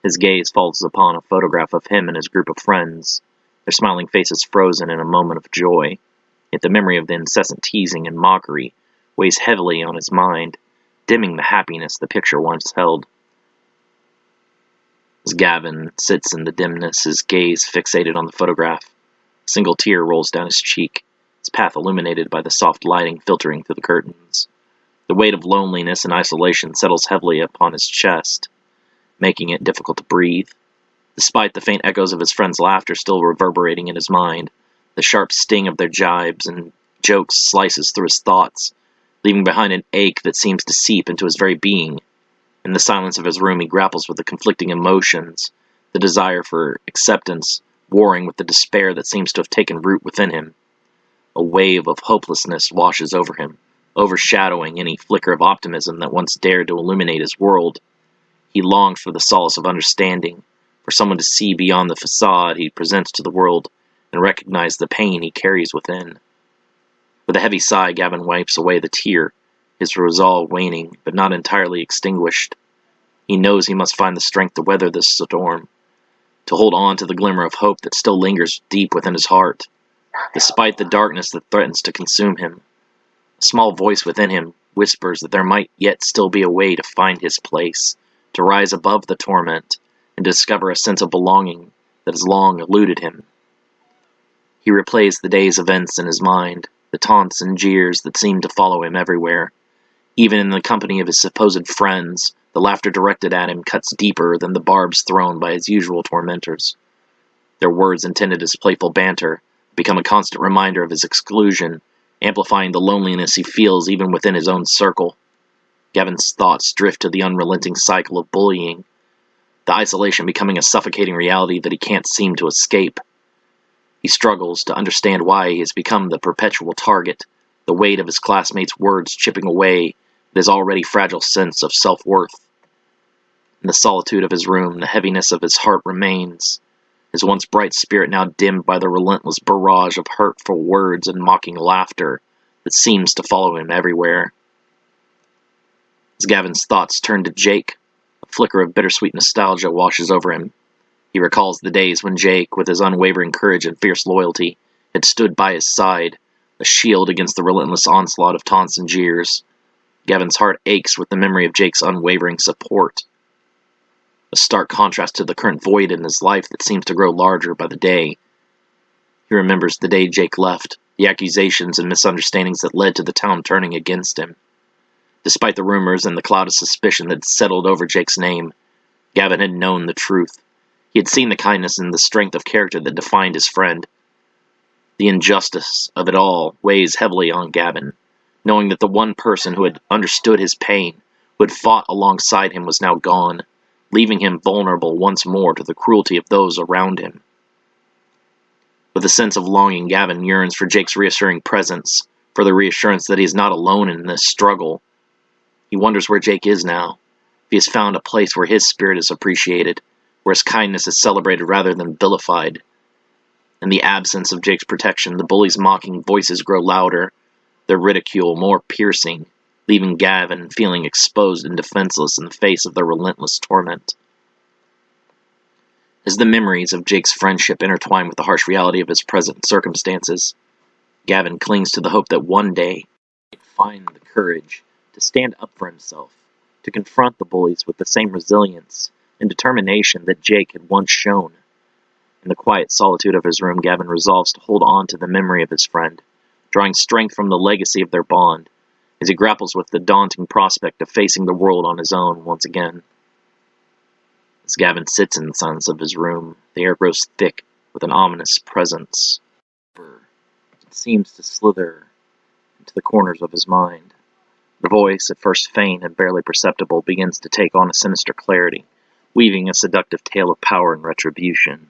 His gaze falls upon a photograph of him and his group of friends, their smiling faces frozen in a moment of joy. Yet the memory of the incessant teasing and mockery weighs heavily on his mind, dimming the happiness the picture once held. As Gavin sits in the dimness, his gaze fixated on the photograph, a single tear rolls down his cheek, its path illuminated by the soft lighting filtering through the curtains. The weight of loneliness and isolation settles heavily upon his chest, making it difficult to breathe. Despite the faint echoes of his friends' laughter still reverberating in his mind, the sharp sting of their jibes and jokes slices through his thoughts, leaving behind an ache that seems to seep into his very being. In the silence of his room, he grapples with the conflicting emotions, the desire for acceptance, warring with the despair that seems to have taken root within him. A wave of hopelessness washes over him, overshadowing any flicker of optimism that once dared to illuminate his world. He longed for the solace of understanding, for someone to see beyond the facade he presents to the world and recognize the pain he carries within. With a heavy sigh, Gavin wipes away the tear, his resolve waning, but not entirely extinguished. He knows he must find the strength to weather this storm, to hold on to the glimmer of hope that still lingers deep within his heart, despite the darkness that threatens to consume him. A small voice within him whispers that there might yet still be a way to find his place, to rise above the torment, and discover a sense of belonging that has long eluded him. He replays the day's events in his mind, the taunts and jeers that seem to follow him everywhere. Even in the company of his supposed friends, the laughter directed at him cuts deeper than the barbs thrown by his usual tormentors. Their words intended as playful banter become a constant reminder of his exclusion, amplifying the loneliness he feels even within his own circle. Gavin's thoughts drift to the unrelenting cycle of bullying, the isolation becoming a suffocating reality that he can't seem to escape. He struggles to understand why he has become the perpetual target, the weight of his classmates' words chipping away at his already fragile sense of self-worth. In the solitude of his room, the heaviness of his heart remains, his once bright spirit now dimmed by the relentless barrage of hurtful words and mocking laughter that seems to follow him everywhere. As Gavin's thoughts turn to Jake, a flicker of bittersweet nostalgia washes over him. He recalls the days when Jake, with his unwavering courage and fierce loyalty, had stood by his side, a shield against the relentless onslaught of taunts and jeers. Gavin's heart aches with the memory of Jake's unwavering support. A stark contrast to the current void in his life that seems to grow larger by the day. He remembers the day Jake left, the accusations and misunderstandings that led to the town turning against him. Despite the rumors and the cloud of suspicion that settled over Jake's name, Gavin had known the truth. He had seen the kindness and the strength of character that defined his friend. The injustice of it all weighs heavily on Gavin, knowing that the one person who had understood his pain, who had fought alongside him, was now gone, leaving him vulnerable once more to the cruelty of those around him. With a sense of longing, Gavin yearns for Jake's reassuring presence, for the reassurance that he is not alone in this struggle. He wonders where Jake is now, if he has found a place where his spirit is appreciated, where his kindness is celebrated rather than vilified. In the absence of Jake's protection, the bullies' mocking voices grow louder, their ridicule more piercing, leaving Gavin feeling exposed and defenseless in the face of their relentless torment. As the memories of Jake's friendship intertwine with the harsh reality of his present circumstances, Gavin clings to the hope that one day he might find the courage to stand up for himself, to confront the bullies with the same resilience and determination that Jake had once shown. In the quiet solitude of his room, Gavin resolves to hold on to the memory of his friend, drawing strength from the legacy of their bond, as he grapples with the daunting prospect of facing the world on his own once again. As Gavin sits in the silence of his room, the air grows thick with an ominous presence. It seems to slither into the corners of his mind. The voice, at first faint and barely perceptible, begins to take on a sinister clarity, weaving a seductive tale of power and retribution.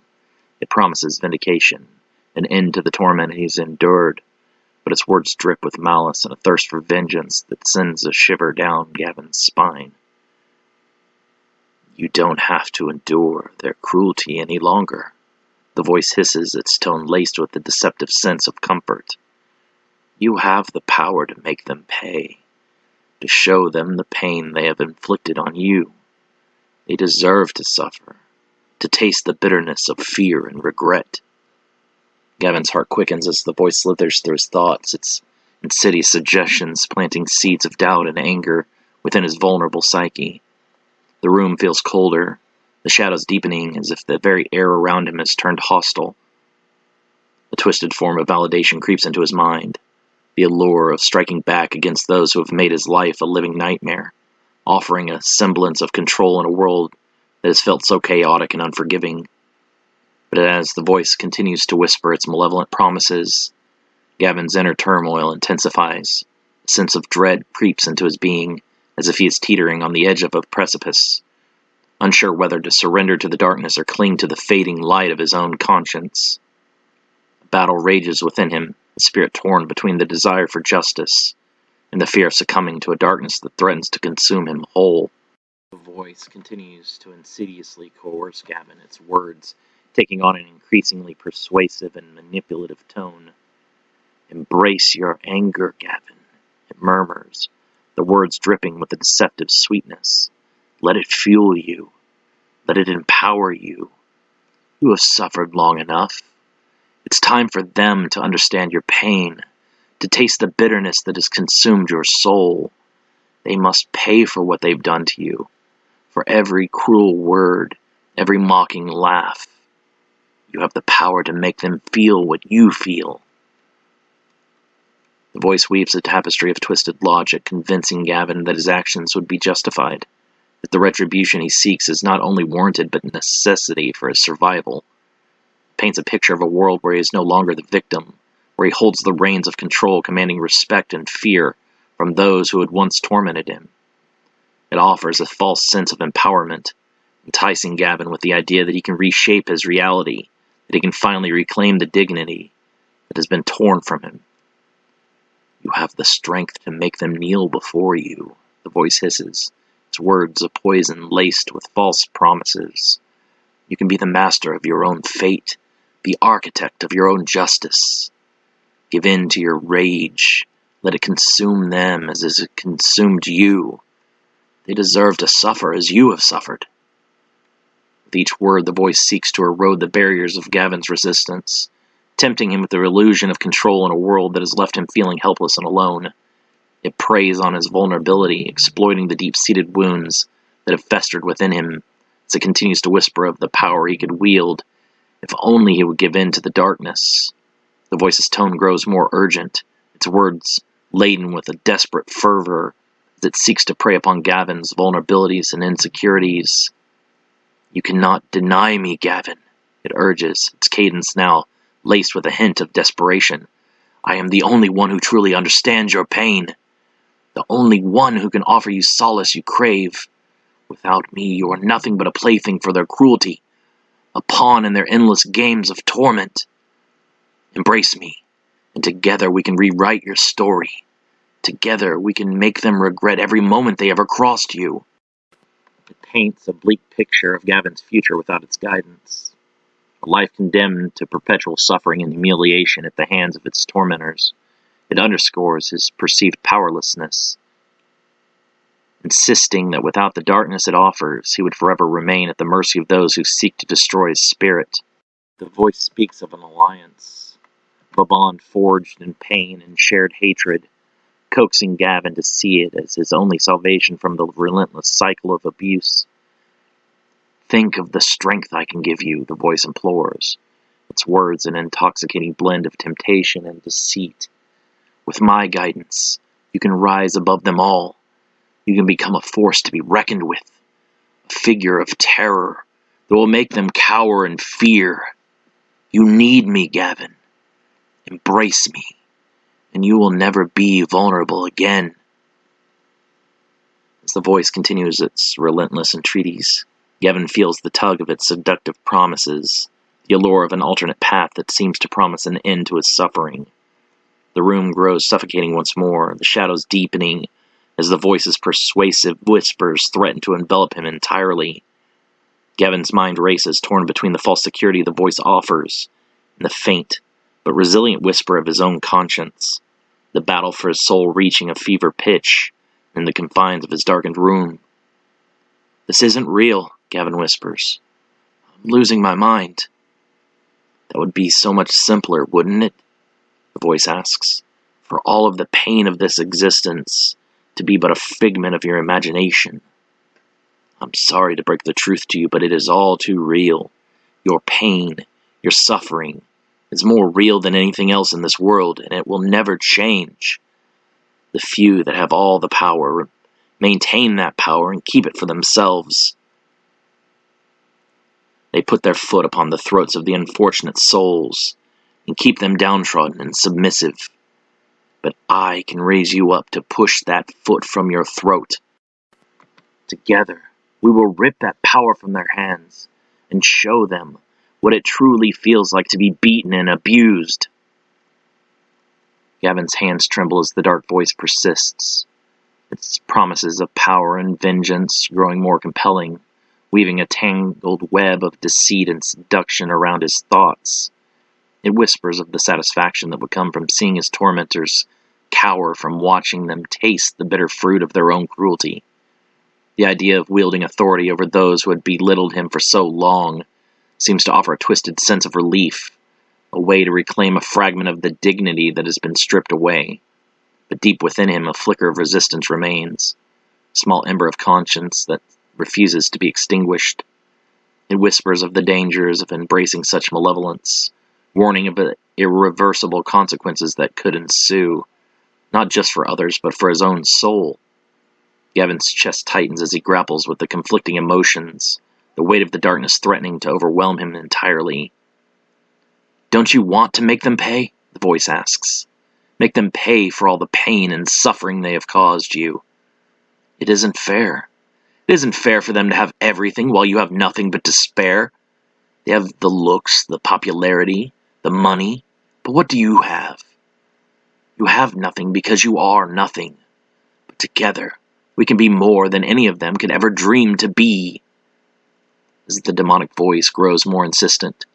It promises vindication, an end to the torment he's endured, but its words drip with malice and a thirst for vengeance that sends a shiver down Gavin's spine. "You don't have to endure their cruelty any longer," the voice hisses, its tone laced with a deceptive sense of comfort. "You have the power to make them pay, to show them the pain they have inflicted on you. They deserve to suffer, to taste the bitterness of fear and regret." Gavin's heart quickens as the voice slithers through his thoughts, its insidious suggestions planting seeds of doubt and anger within his vulnerable psyche. The room feels colder, the shadows deepening as if the very air around him has turned hostile. A twisted form of validation creeps into his mind, the allure of striking back against those who have made his life a living nightmare, offering a semblance of control in a world that has felt so chaotic and unforgiving. But as the voice continues to whisper its malevolent promises, Gavin's inner turmoil intensifies. A sense of dread creeps into his being, as if he is teetering on the edge of a precipice, unsure whether to surrender to the darkness or cling to the fading light of his own conscience. A battle rages within him, the spirit torn between the desire for justice and the fear of succumbing to a darkness that threatens to consume him whole. The voice continues to insidiously coerce Gavin, its words taking on an increasingly persuasive and manipulative tone. "Embrace your anger, Gavin," it murmurs, the words dripping with a deceptive sweetness. "Let it fuel you. Let it empower you. You have suffered long enough. It's time for them to understand your pain, to taste the bitterness that has consumed your soul. They must pay for what they've done to you, for every cruel word, every mocking laugh. You have the power to make them feel what you feel." The voice weaves a tapestry of twisted logic, convincing Gavin that his actions would be justified, that the retribution he seeks is not only warranted but necessity for his survival. It paints a picture of a world where he is no longer the victim, where he holds the reins of control, commanding respect and fear from those who had once tormented him. It offers a false sense of empowerment, enticing Gavin with the idea that he can reshape his reality, that he can finally reclaim the dignity that has been torn from him. "You have the strength to make them kneel before you," the voice hisses, its words a poison laced with false promises. "You can be the master of your own fate, the architect of your own justice. Give in to your rage. Let it consume them as it consumed you. They deserve to suffer as you have suffered." With each word, the voice seeks to erode the barriers of Gavin's resistance, tempting him with the illusion of control in a world that has left him feeling helpless and alone. It preys on his vulnerability, exploiting the deep-seated wounds that have festered within him as it continues to whisper of the power he could wield if only he would give in to the darkness. The voice's tone grows more urgent, its words laden with a desperate fervor as it seeks to prey upon Gavin's vulnerabilities and insecurities. "You cannot deny me, Gavin," it urges, its cadence now laced with a hint of desperation. "I am the only one who truly understands your pain, the only one who can offer you solace you crave. Without me, you are nothing but a plaything for their cruelty, a pawn in their endless games of torment. Embrace me, and together we can rewrite your story. Together we can make them regret every moment they ever crossed you." It paints a bleak picture of Gavin's future without its guidance. A life condemned to perpetual suffering and humiliation at the hands of its tormentors. It underscores his perceived powerlessness, insisting that without the darkness it offers, he would forever remain at the mercy of those who seek to destroy his spirit. The voice speaks of an alliance, of a bond forged in pain and shared hatred, coaxing Gavin to see it as his only salvation from the relentless cycle of abuse. "Think of the strength I can give you," the voice implores, its words an intoxicating blend of temptation and deceit. "With my guidance, you can rise above them all. You can become a force to be reckoned with, a figure of terror that will make them cower in fear. You need me, Gavin. Embrace me, and you will never be vulnerable again." As the voice continues its relentless entreaties, Gavin feels the tug of its seductive promises, the allure of an alternate path that seems to promise an end to his suffering. The room grows suffocating once more, the shadows deepening as the voice's persuasive whispers threaten to envelop him entirely. Gavin's mind races, torn between the false security the voice offers and the faint but resilient whisper of his own conscience, the battle for his soul reaching a fever pitch in the confines of his darkened room. "This isn't real," Gavin whispers. "I'm losing my mind." "That would be so much simpler, wouldn't it?" the voice asks. "For all of the pain of this existence to be but a figment of your imagination. I'm sorry to break the truth to you, but it is all too real. Your pain, your suffering, is more real than anything else in this world, and it will never change. The few that have all the power maintain that power and keep it for themselves. They put their foot upon the throats of the unfortunate souls and keep them downtrodden and submissive. But I can raise you up to push that foot from your throat. Together, we will rip that power from their hands and show them what it truly feels like to be beaten and abused." Gavin's hands tremble as the dark voice persists, its promises of power and vengeance growing more compelling, weaving a tangled web of deceit and seduction around his thoughts. It whispers of the satisfaction that would come from seeing his tormentors cower from watching them taste the bitter fruit of their own cruelty. The idea of wielding authority over those who had belittled him for so long seems to offer a twisted sense of relief, a way to reclaim a fragment of the dignity that has been stripped away. But deep within him, a flicker of resistance remains, a small ember of conscience that refuses to be extinguished. It whispers of the dangers of embracing such malevolence, warning of the irreversible consequences that could ensue, not just for others, but for his own soul. Gavin's chest tightens as he grapples with the conflicting emotions, the weight of the darkness threatening to overwhelm him entirely. "Don't you want to make them pay?" the voice asks. "Make them pay for all the pain and suffering they have caused you. It isn't fair. It isn't fair for them to have everything while you have nothing but to spare. They have the looks, the popularity, the money, but what do you have? You have nothing because you are nothing. But together, we can be more than any of them could ever dream to be." As the demonic voice grows more insistent,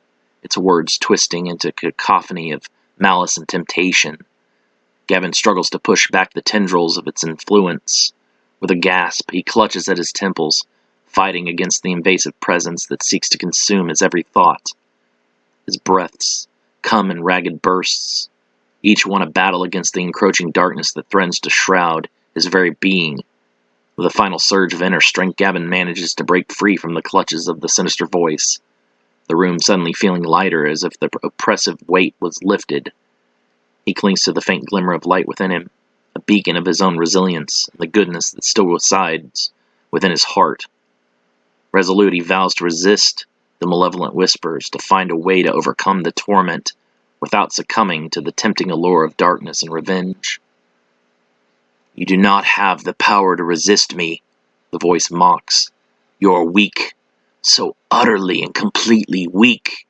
its words twisting into a cacophony of malice and temptation, Gavin struggles to push back the tendrils of its influence. With a gasp, he clutches at his temples, fighting against the invasive presence that seeks to consume his every thought. His breaths come in ragged bursts, each one a battle against the encroaching darkness that threatens to shroud his very being. With a final surge of inner strength, Gavin manages to break free from the clutches of the sinister voice, the room suddenly feeling lighter as if the oppressive weight was lifted. He clings to the faint glimmer of light within him, a beacon of his own resilience and the goodness that still resides within his heart. Resolute, he vows to resist the malevolent whispers, to find a way to overcome the torment without succumbing to the tempting allure of darkness and revenge. "You do not have the power to resist me," the voice mocks. "You are weak, so utterly and completely weak.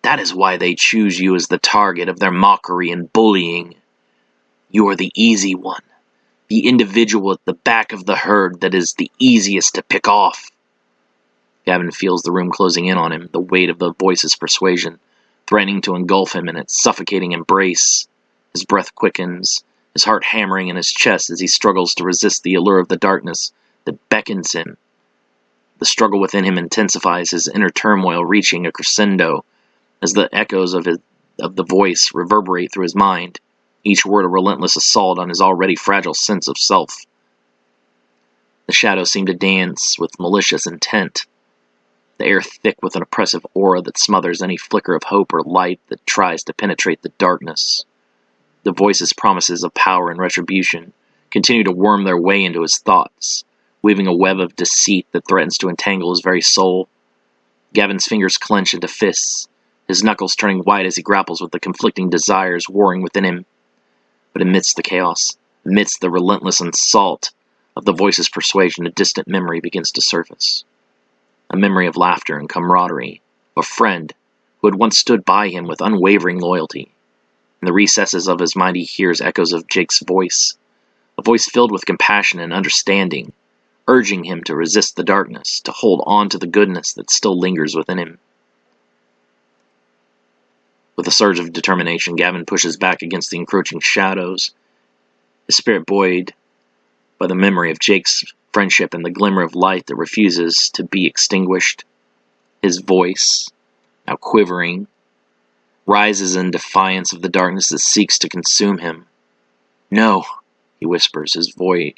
That is why they choose you as the target of their mockery and bullying. You are the easy one, the individual at the back of the herd that is the easiest to pick off." Gavin feels the room closing in on him, the weight of the voice's persuasion, threatening to engulf him in its suffocating embrace. His breath quickens, his heart hammering in his chest as he struggles to resist the allure of the darkness that beckons him. The struggle within him intensifies, his inner turmoil reaching a crescendo as the echoes of the voice reverberate through his mind, each word a relentless assault on his already fragile sense of self. The shadows seem to dance with malicious intent, the air thick with an oppressive aura that smothers any flicker of hope or light that tries to penetrate the darkness. The voice's promises of power and retribution continue to worm their way into his thoughts, weaving a web of deceit that threatens to entangle his very soul. Gavin's fingers clench into fists, his knuckles turning white as he grapples with the conflicting desires warring within him. But amidst the chaos, amidst the relentless assault of the voice's persuasion, a distant memory begins to surface. A memory of laughter and camaraderie, of a friend who had once stood by him with unwavering loyalty. In the recesses of his mind he hears echoes of Jake's voice, a voice filled with compassion and understanding, urging him to resist the darkness, to hold on to the goodness that still lingers within him. With a surge of determination, Gavin pushes back against the encroaching shadows, his spirit buoyed by the memory of Jake's friendship and the glimmer of light that refuses to be extinguished. His voice, now quivering, rises in defiance of the darkness that seeks to consume him. "No," he whispers, his voice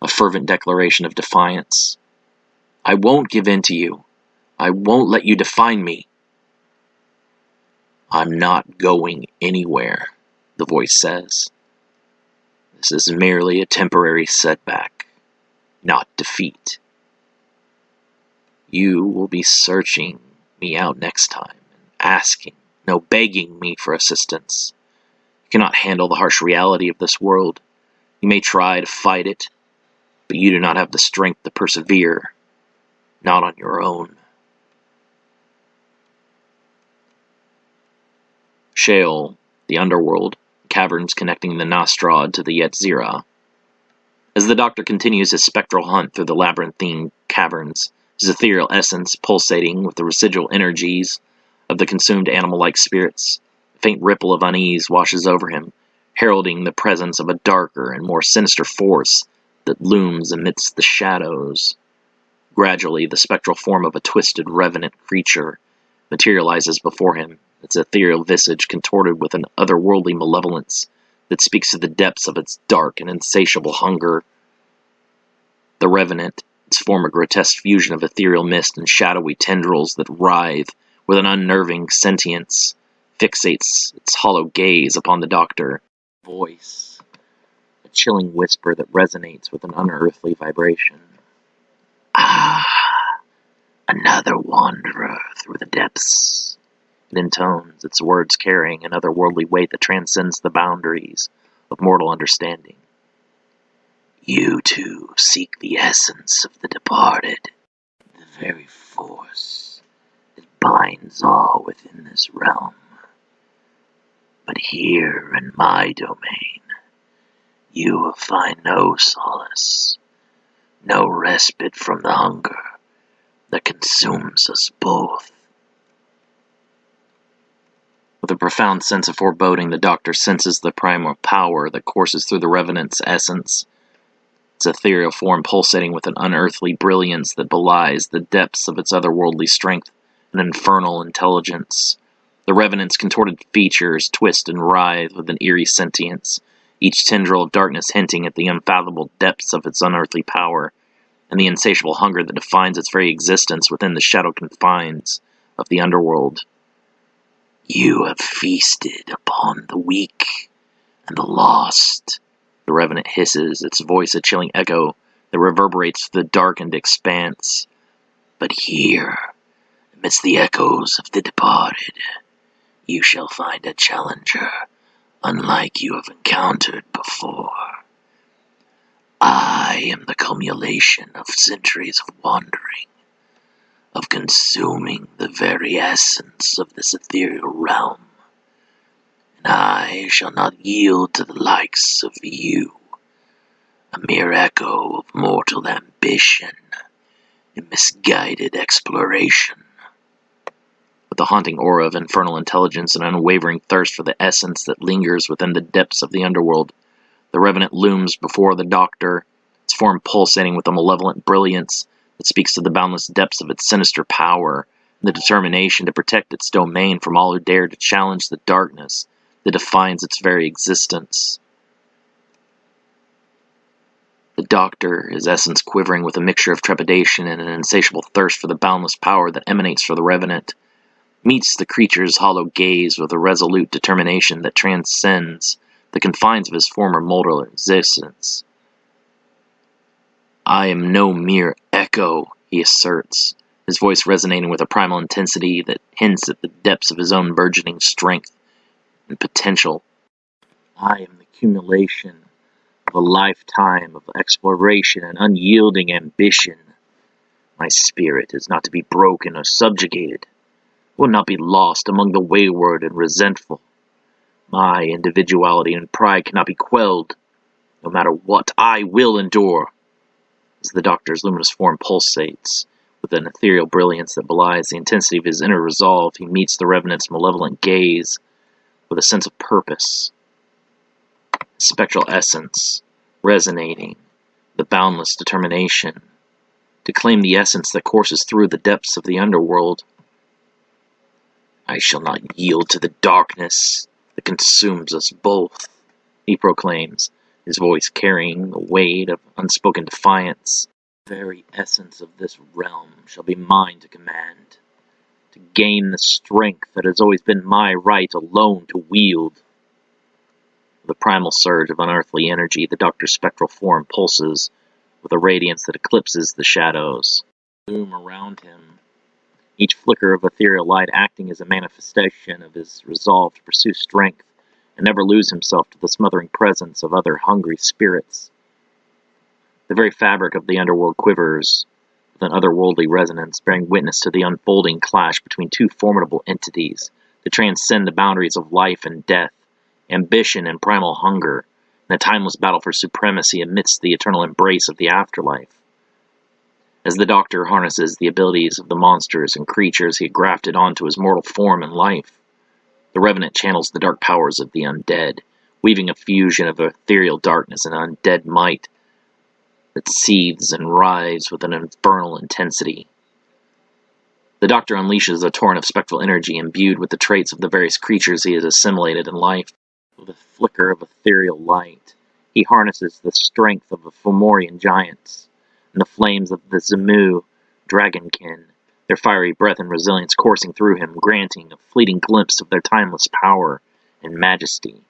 a fervent declaration of defiance. "I won't give in to you. I won't let you define me." "I'm not going anywhere," the voice says. "This is merely a temporary setback, not defeat. You will be searching me out next time, and asking, no, begging me for assistance. You cannot handle the harsh reality of this world. You may try to fight it, but you do not have the strength to persevere, not on your own." Sheol, the underworld, caverns connecting the Nostrad to the Yetzirah. As the Doctor continues his spectral hunt through the labyrinthine caverns, his ethereal essence pulsating with the residual energies of the consumed animal-like spirits, a faint ripple of unease washes over him, heralding the presence of a darker and more sinister force that looms amidst the shadows. Gradually, the spectral form of a twisted, revenant creature materializes before him, its ethereal visage contorted with an otherworldly malevolence that speaks to the depths of its dark and insatiable hunger. The Revenant, its form a grotesque fusion of ethereal mist and shadowy tendrils that writhe with an unnerving sentience, fixates its hollow gaze upon the Doctor. Voice, a chilling whisper that resonates with an unearthly vibration. Ah, another wanderer through the depths. It intones, its words carrying an otherworldly weight that transcends the boundaries of mortal understanding. You too seek the essence of the departed, the very force that binds all within this realm. But here in my domain, you will find no solace, no respite from the hunger that consumes us both. With a profound sense of foreboding, the Doctor senses the primal power that courses through the Revenant's essence, its ethereal form pulsating with an unearthly brilliance that belies the depths of its otherworldly strength and infernal intelligence. The Revenant's contorted features twist and writhe with an eerie sentience, each tendril of darkness hinting at the unfathomable depths of its unearthly power, and the insatiable hunger that defines its very existence within the shadow confines of the underworld. You have feasted upon the weak and the lost, the Revenant hisses, its voice a chilling echo that reverberates through the darkened expanse. But here, amidst the echoes of the departed, you shall find a challenger unlike you have encountered before. I am the culmination of centuries of wandering, of consuming the very essence of this ethereal realm, and I shall not yield to the likes of you, a mere echo of mortal ambition and misguided exploration. With the haunting aura of infernal intelligence and unwavering thirst for the essence that lingers within the depths of the underworld, the Revenant looms before the Doctor, its form pulsating with a malevolent brilliance that speaks to the boundless depths of its sinister power and the determination to protect its domain from all who dare to challenge the darkness that defines its very existence. The Doctor, his essence quivering with a mixture of trepidation and an insatiable thirst for the boundless power that emanates from the Revenant, meets the creature's hollow gaze with a resolute determination that transcends the confines of his former mortal existence. I am no mere echo, he asserts, his voice resonating with a primal intensity that hints at the depths of his own burgeoning strength and potential. I am the accumulation of a lifetime of exploration and unyielding ambition. My spirit is not to be broken or subjugated. It will not be lost among the wayward and resentful. My individuality and pride cannot be quelled. No matter what, I will endure. As the Doctor's luminous form pulsates with an ethereal brilliance that belies the intensity of his inner resolve, he meets the Revenant's malevolent gaze with a sense of purpose. Spectral essence, resonating, the boundless determination to claim the essence that courses through the depths of the underworld. I shall not yield to the darkness that consumes us both, he proclaims, his voice carrying the weight of unspoken defiance. The very essence of this realm shall be mine to command, to gain the strength that has always been my right alone to wield. With a primal surge of unearthly energy, the Doctor's spectral form pulses with a radiance that eclipses the shadows. Loom around him, each flicker of ethereal light acting as a manifestation of his resolve to pursue strength and never lose himself to the smothering presence of other hungry spirits. The very fabric of the underworld quivers with an otherworldly resonance, bearing witness to the unfolding clash between two formidable entities that transcend the boundaries of life and death, ambition and primal hunger, in a timeless battle for supremacy amidst the eternal embrace of the afterlife. As the Doctor harnesses the abilities of the monsters and creatures he had grafted onto his mortal form and life, the Revenant channels the dark powers of the undead, weaving a fusion of ethereal darkness and undead might that seethes and writhes with an infernal intensity. The Doctor unleashes a torrent of spectral energy imbued with the traits of the various creatures he has assimilated in life. With a flicker of ethereal light, he harnesses the strength of the Fomorian giants and the flames of the Zemu dragonkin, their fiery breath and resilience coursing through him, granting a fleeting glimpse of their timeless power and majesty.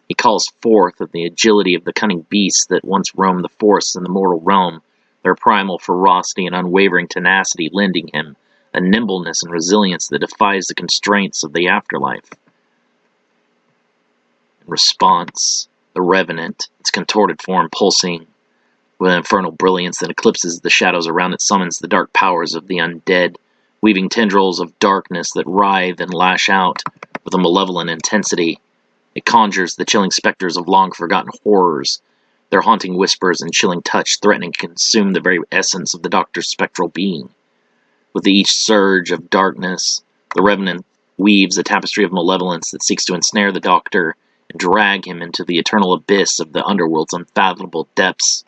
He calls forth of the agility of the cunning beasts that once roamed the forests in the mortal realm, their primal ferocity and unwavering tenacity lending him a nimbleness and resilience that defies the constraints of the afterlife. In response, the Revenant, its contorted form pulsing with an infernal brilliance that eclipses the shadows around it, summons the dark powers of the undead, weaving tendrils of darkness that writhe and lash out with a malevolent intensity. It conjures the chilling specters of long-forgotten horrors, their haunting whispers and chilling touch threatening to consume the very essence of the Doctor's spectral being. With each surge of darkness, the Revenant weaves a tapestry of malevolence that seeks to ensnare the Doctor and drag him into the eternal abyss of the underworld's unfathomable depths.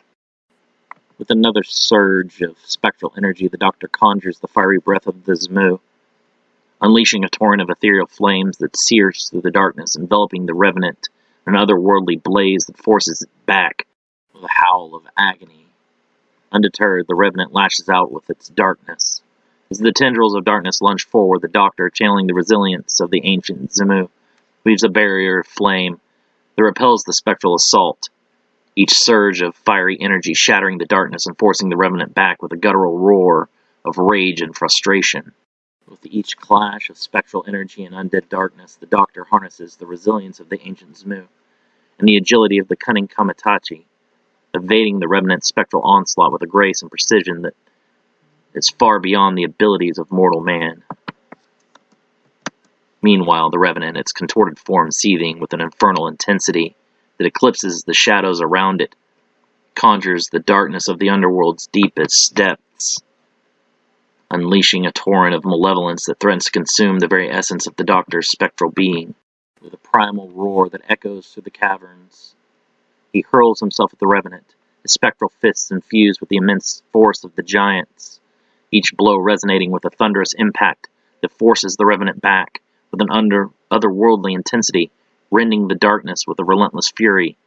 With another surge of spectral energy, the Doctor conjures the fiery breath of the Zemu, unleashing a torrent of ethereal flames that sears through the darkness, enveloping the Revenant in an otherworldly blaze that forces it back with a howl of agony. Undeterred, the Revenant lashes out with its darkness. As the tendrils of darkness lunge forward, the Doctor, channeling the resilience of the ancient Zemu, weaves a barrier of flame that repels the spectral assault, each surge of fiery energy shattering the darkness and forcing the Revenant back with a guttural roar of rage and frustration. With each clash of spectral energy and undead darkness, the Doctor harnesses the resilience of the ancient Zemu and the agility of the cunning Kamitachi, evading the Revenant's spectral onslaught with a grace and precision that is far beyond the abilities of mortal man. Meanwhile, the Revenant, its contorted form seething with an infernal intensity that eclipses the shadows around it, conjures the darkness of the underworld's deepest depths, unleashing a torrent of malevolence that threatens to consume the very essence of the Doctor's spectral being. With a primal roar that echoes through the caverns, he hurls himself at the Revenant, his spectral fists infused with the immense force of the giants, each blow resonating with a thunderous impact that forces the Revenant back with an otherworldly intensity, rending the darkness with a relentless fury.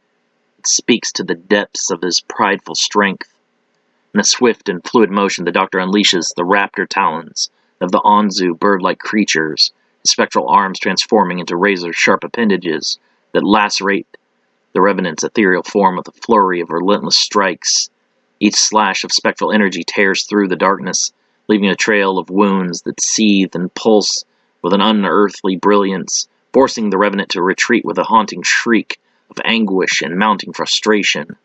It speaks to the depths of his prideful strength. In a swift and fluid motion, the Doctor unleashes the raptor talons of the Anzu bird-like creatures, his spectral arms transforming into razor-sharp appendages that lacerate the Revenant's ethereal form with a flurry of relentless strikes. Each slash of spectral energy tears through the darkness, leaving a trail of wounds that seethe and pulse with an unearthly brilliance, forcing the Revenant to retreat with a haunting shriek of anguish and mounting frustration.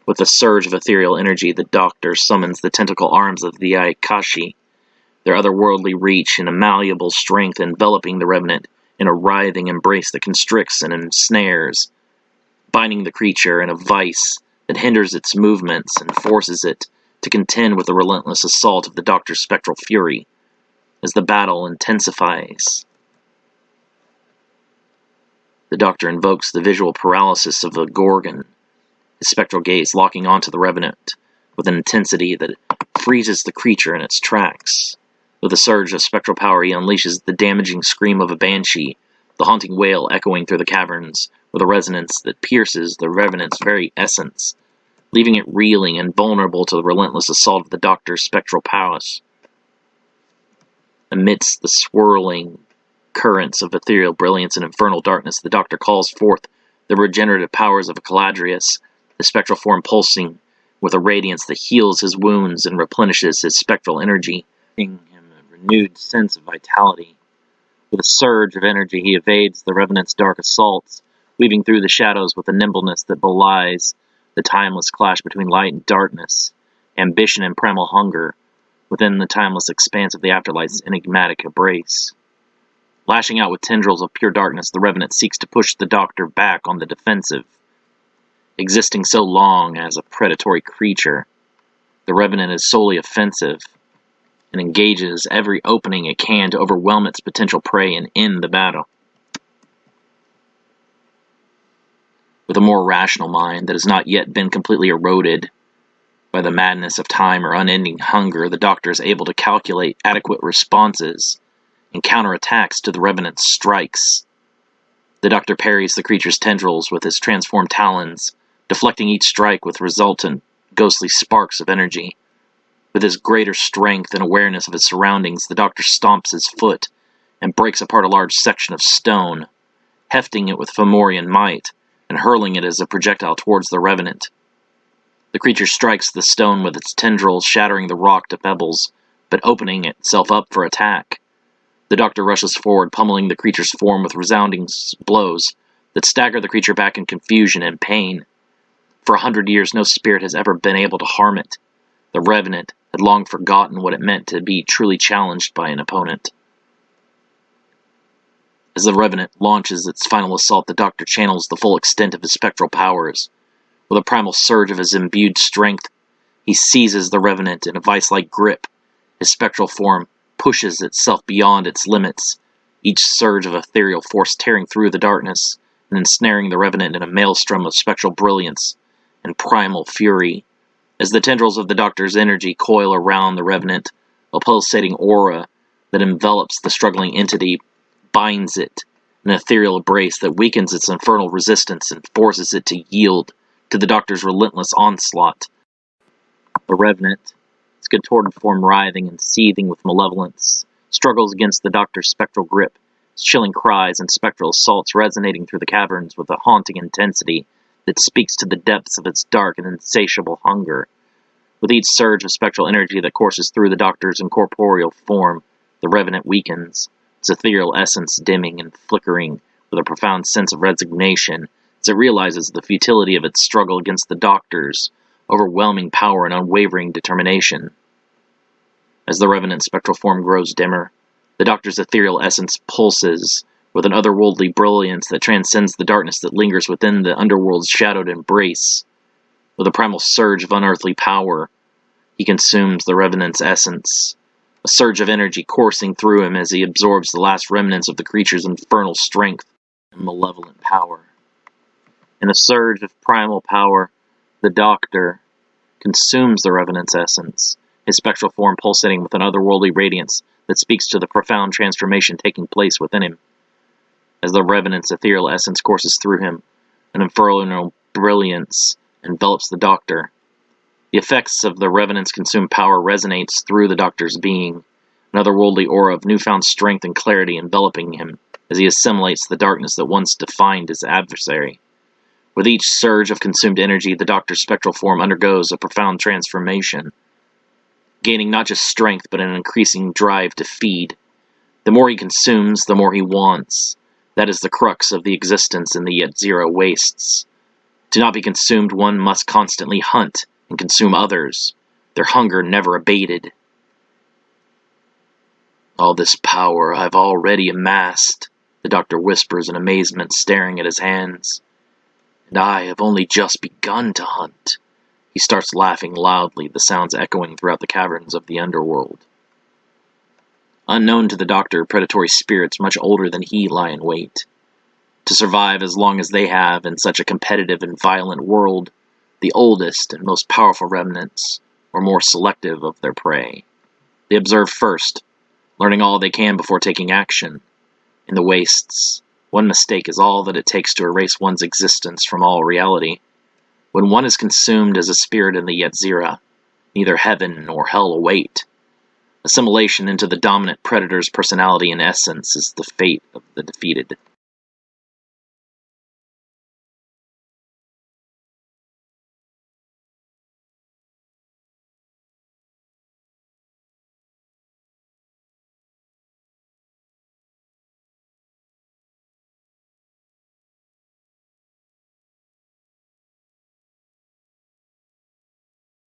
With a surge of ethereal energy, the Doctor summons the tentacle arms of the Aikashi, their otherworldly reach and malleable strength enveloping the Revenant in a writhing embrace that constricts and ensnares, binding the creature in a vice that hinders its movements and forces it to contend with the relentless assault of the Doctor's spectral fury. As the battle intensifies, the Doctor invokes the visual paralysis of a Gorgon, his spectral gaze locking onto the Revenant with an intensity that freezes the creature in its tracks. With a surge of spectral power, he unleashes the damaging scream of a banshee, the haunting wail echoing through the caverns with a resonance that pierces the Revenant's very essence, leaving it reeling and vulnerable to the relentless assault of the Doctor's spectral powers. Amidst the swirling currents of ethereal brilliance and infernal darkness, the Doctor calls forth the regenerative powers of a Caladrius, his spectral form pulsing with a radiance that heals his wounds and replenishes his spectral energy, giving him a renewed sense of vitality. With a surge of energy, he evades the Revenant's dark assaults, weaving through the shadows with a nimbleness that belies the timeless clash between light and darkness, ambition and primal hunger, within the timeless expanse of the afterlife's enigmatic embrace. Lashing out with tendrils of pure darkness, the Revenant seeks to push the Doctor back on the defensive. Existing so long as a predatory creature, the Revenant is solely offensive and engages every opening it can to overwhelm its potential prey and end the battle. With a more rational mind that has not yet been completely eroded by the madness of time or unending hunger, the Doctor is able to calculate adequate responses and counterattacks to the Revenant's strikes. The Doctor parries the creature's tendrils with his transformed talons, deflecting each strike with resultant ghostly sparks of energy. With his greater strength and awareness of his surroundings, the Doctor stomps his foot and breaks apart a large section of stone, hefting it with Fomorian might and hurling it as a projectile towards the Revenant. The creature strikes the stone with its tendrils, shattering the rock to pebbles, but opening itself up for attack. The Doctor rushes forward, pummeling the creature's form with resounding blows that stagger the creature back in confusion and pain. For 100 years, no spirit has ever been able to harm it. The Revenant had long forgotten what it meant to be truly challenged by an opponent. As the Revenant launches its final assault, the Doctor channels the full extent of his spectral powers. With a primal surge of his imbued strength, he seizes the Revenant in a vice-like grip. His spectral form pushes itself beyond its limits, each surge of ethereal force tearing through the darkness and ensnaring the Revenant in a maelstrom of spectral brilliance and primal fury. As the tendrils of the Doctor's energy coil around the Revenant, a pulsating aura that envelops the struggling entity binds it, an ethereal embrace that weakens its infernal resistance and forces it to yield to the Doctor's relentless onslaught. The Revenant, its contorted form writhing and seething with malevolence, struggles against the Doctor's spectral grip, its chilling cries and spectral assaults resonating through the caverns with a haunting intensity that speaks to the depths of its dark and insatiable hunger. With each surge of spectral energy that courses through the Doctor's incorporeal form, the Revenant weakens, its ethereal essence dimming and flickering with a profound sense of resignation as it realizes the futility of its struggle against the Doctor's overwhelming power and unwavering determination. As the Revenant's spectral form grows dimmer, the Doctor's ethereal essence pulses with an otherworldly brilliance that transcends the darkness that lingers within the underworld's shadowed embrace. With a primal surge of unearthly power, he consumes the Revenant's essence, a surge of energy coursing through him as he absorbs the last remnants of the creature's infernal strength and malevolent power. In a surge of primal power, the Doctor consumes the Revenant's essence, his spectral form pulsating with an otherworldly radiance that speaks to the profound transformation taking place within him. As the Revenant's ethereal essence courses through him, an infernal brilliance envelops the Doctor. The effects of the Revenant's consumed power resonates through the Doctor's being, an otherworldly aura of newfound strength and clarity enveloping him as he assimilates the darkness that once defined his adversary. With each surge of consumed energy, the Doctor's spectral form undergoes a profound transformation, gaining not just strength but an increasing drive to feed. The more he consumes, the more he wants. That is the crux of the existence in the yet zero wastes. To not be consumed, one must constantly hunt and consume others, their hunger never abated. All this power I've already amassed, the Doctor whispers in amazement, staring at his hands. And I have only just begun to hunt. He starts laughing loudly, the sounds echoing throughout the caverns of the underworld. Unknown to the Doctor, predatory spirits much older than he lie in wait. To survive as long as they have in such a competitive and violent world, the oldest and most powerful remnants are more selective of their prey. They observe first, learning all they can before taking action. In the wastes, one mistake is all that it takes to erase one's existence from all reality. When one is consumed as a spirit in the Yet Zera, neither heaven nor hell await. Assimilation into the dominant predator's personality and essence is the fate of the defeated.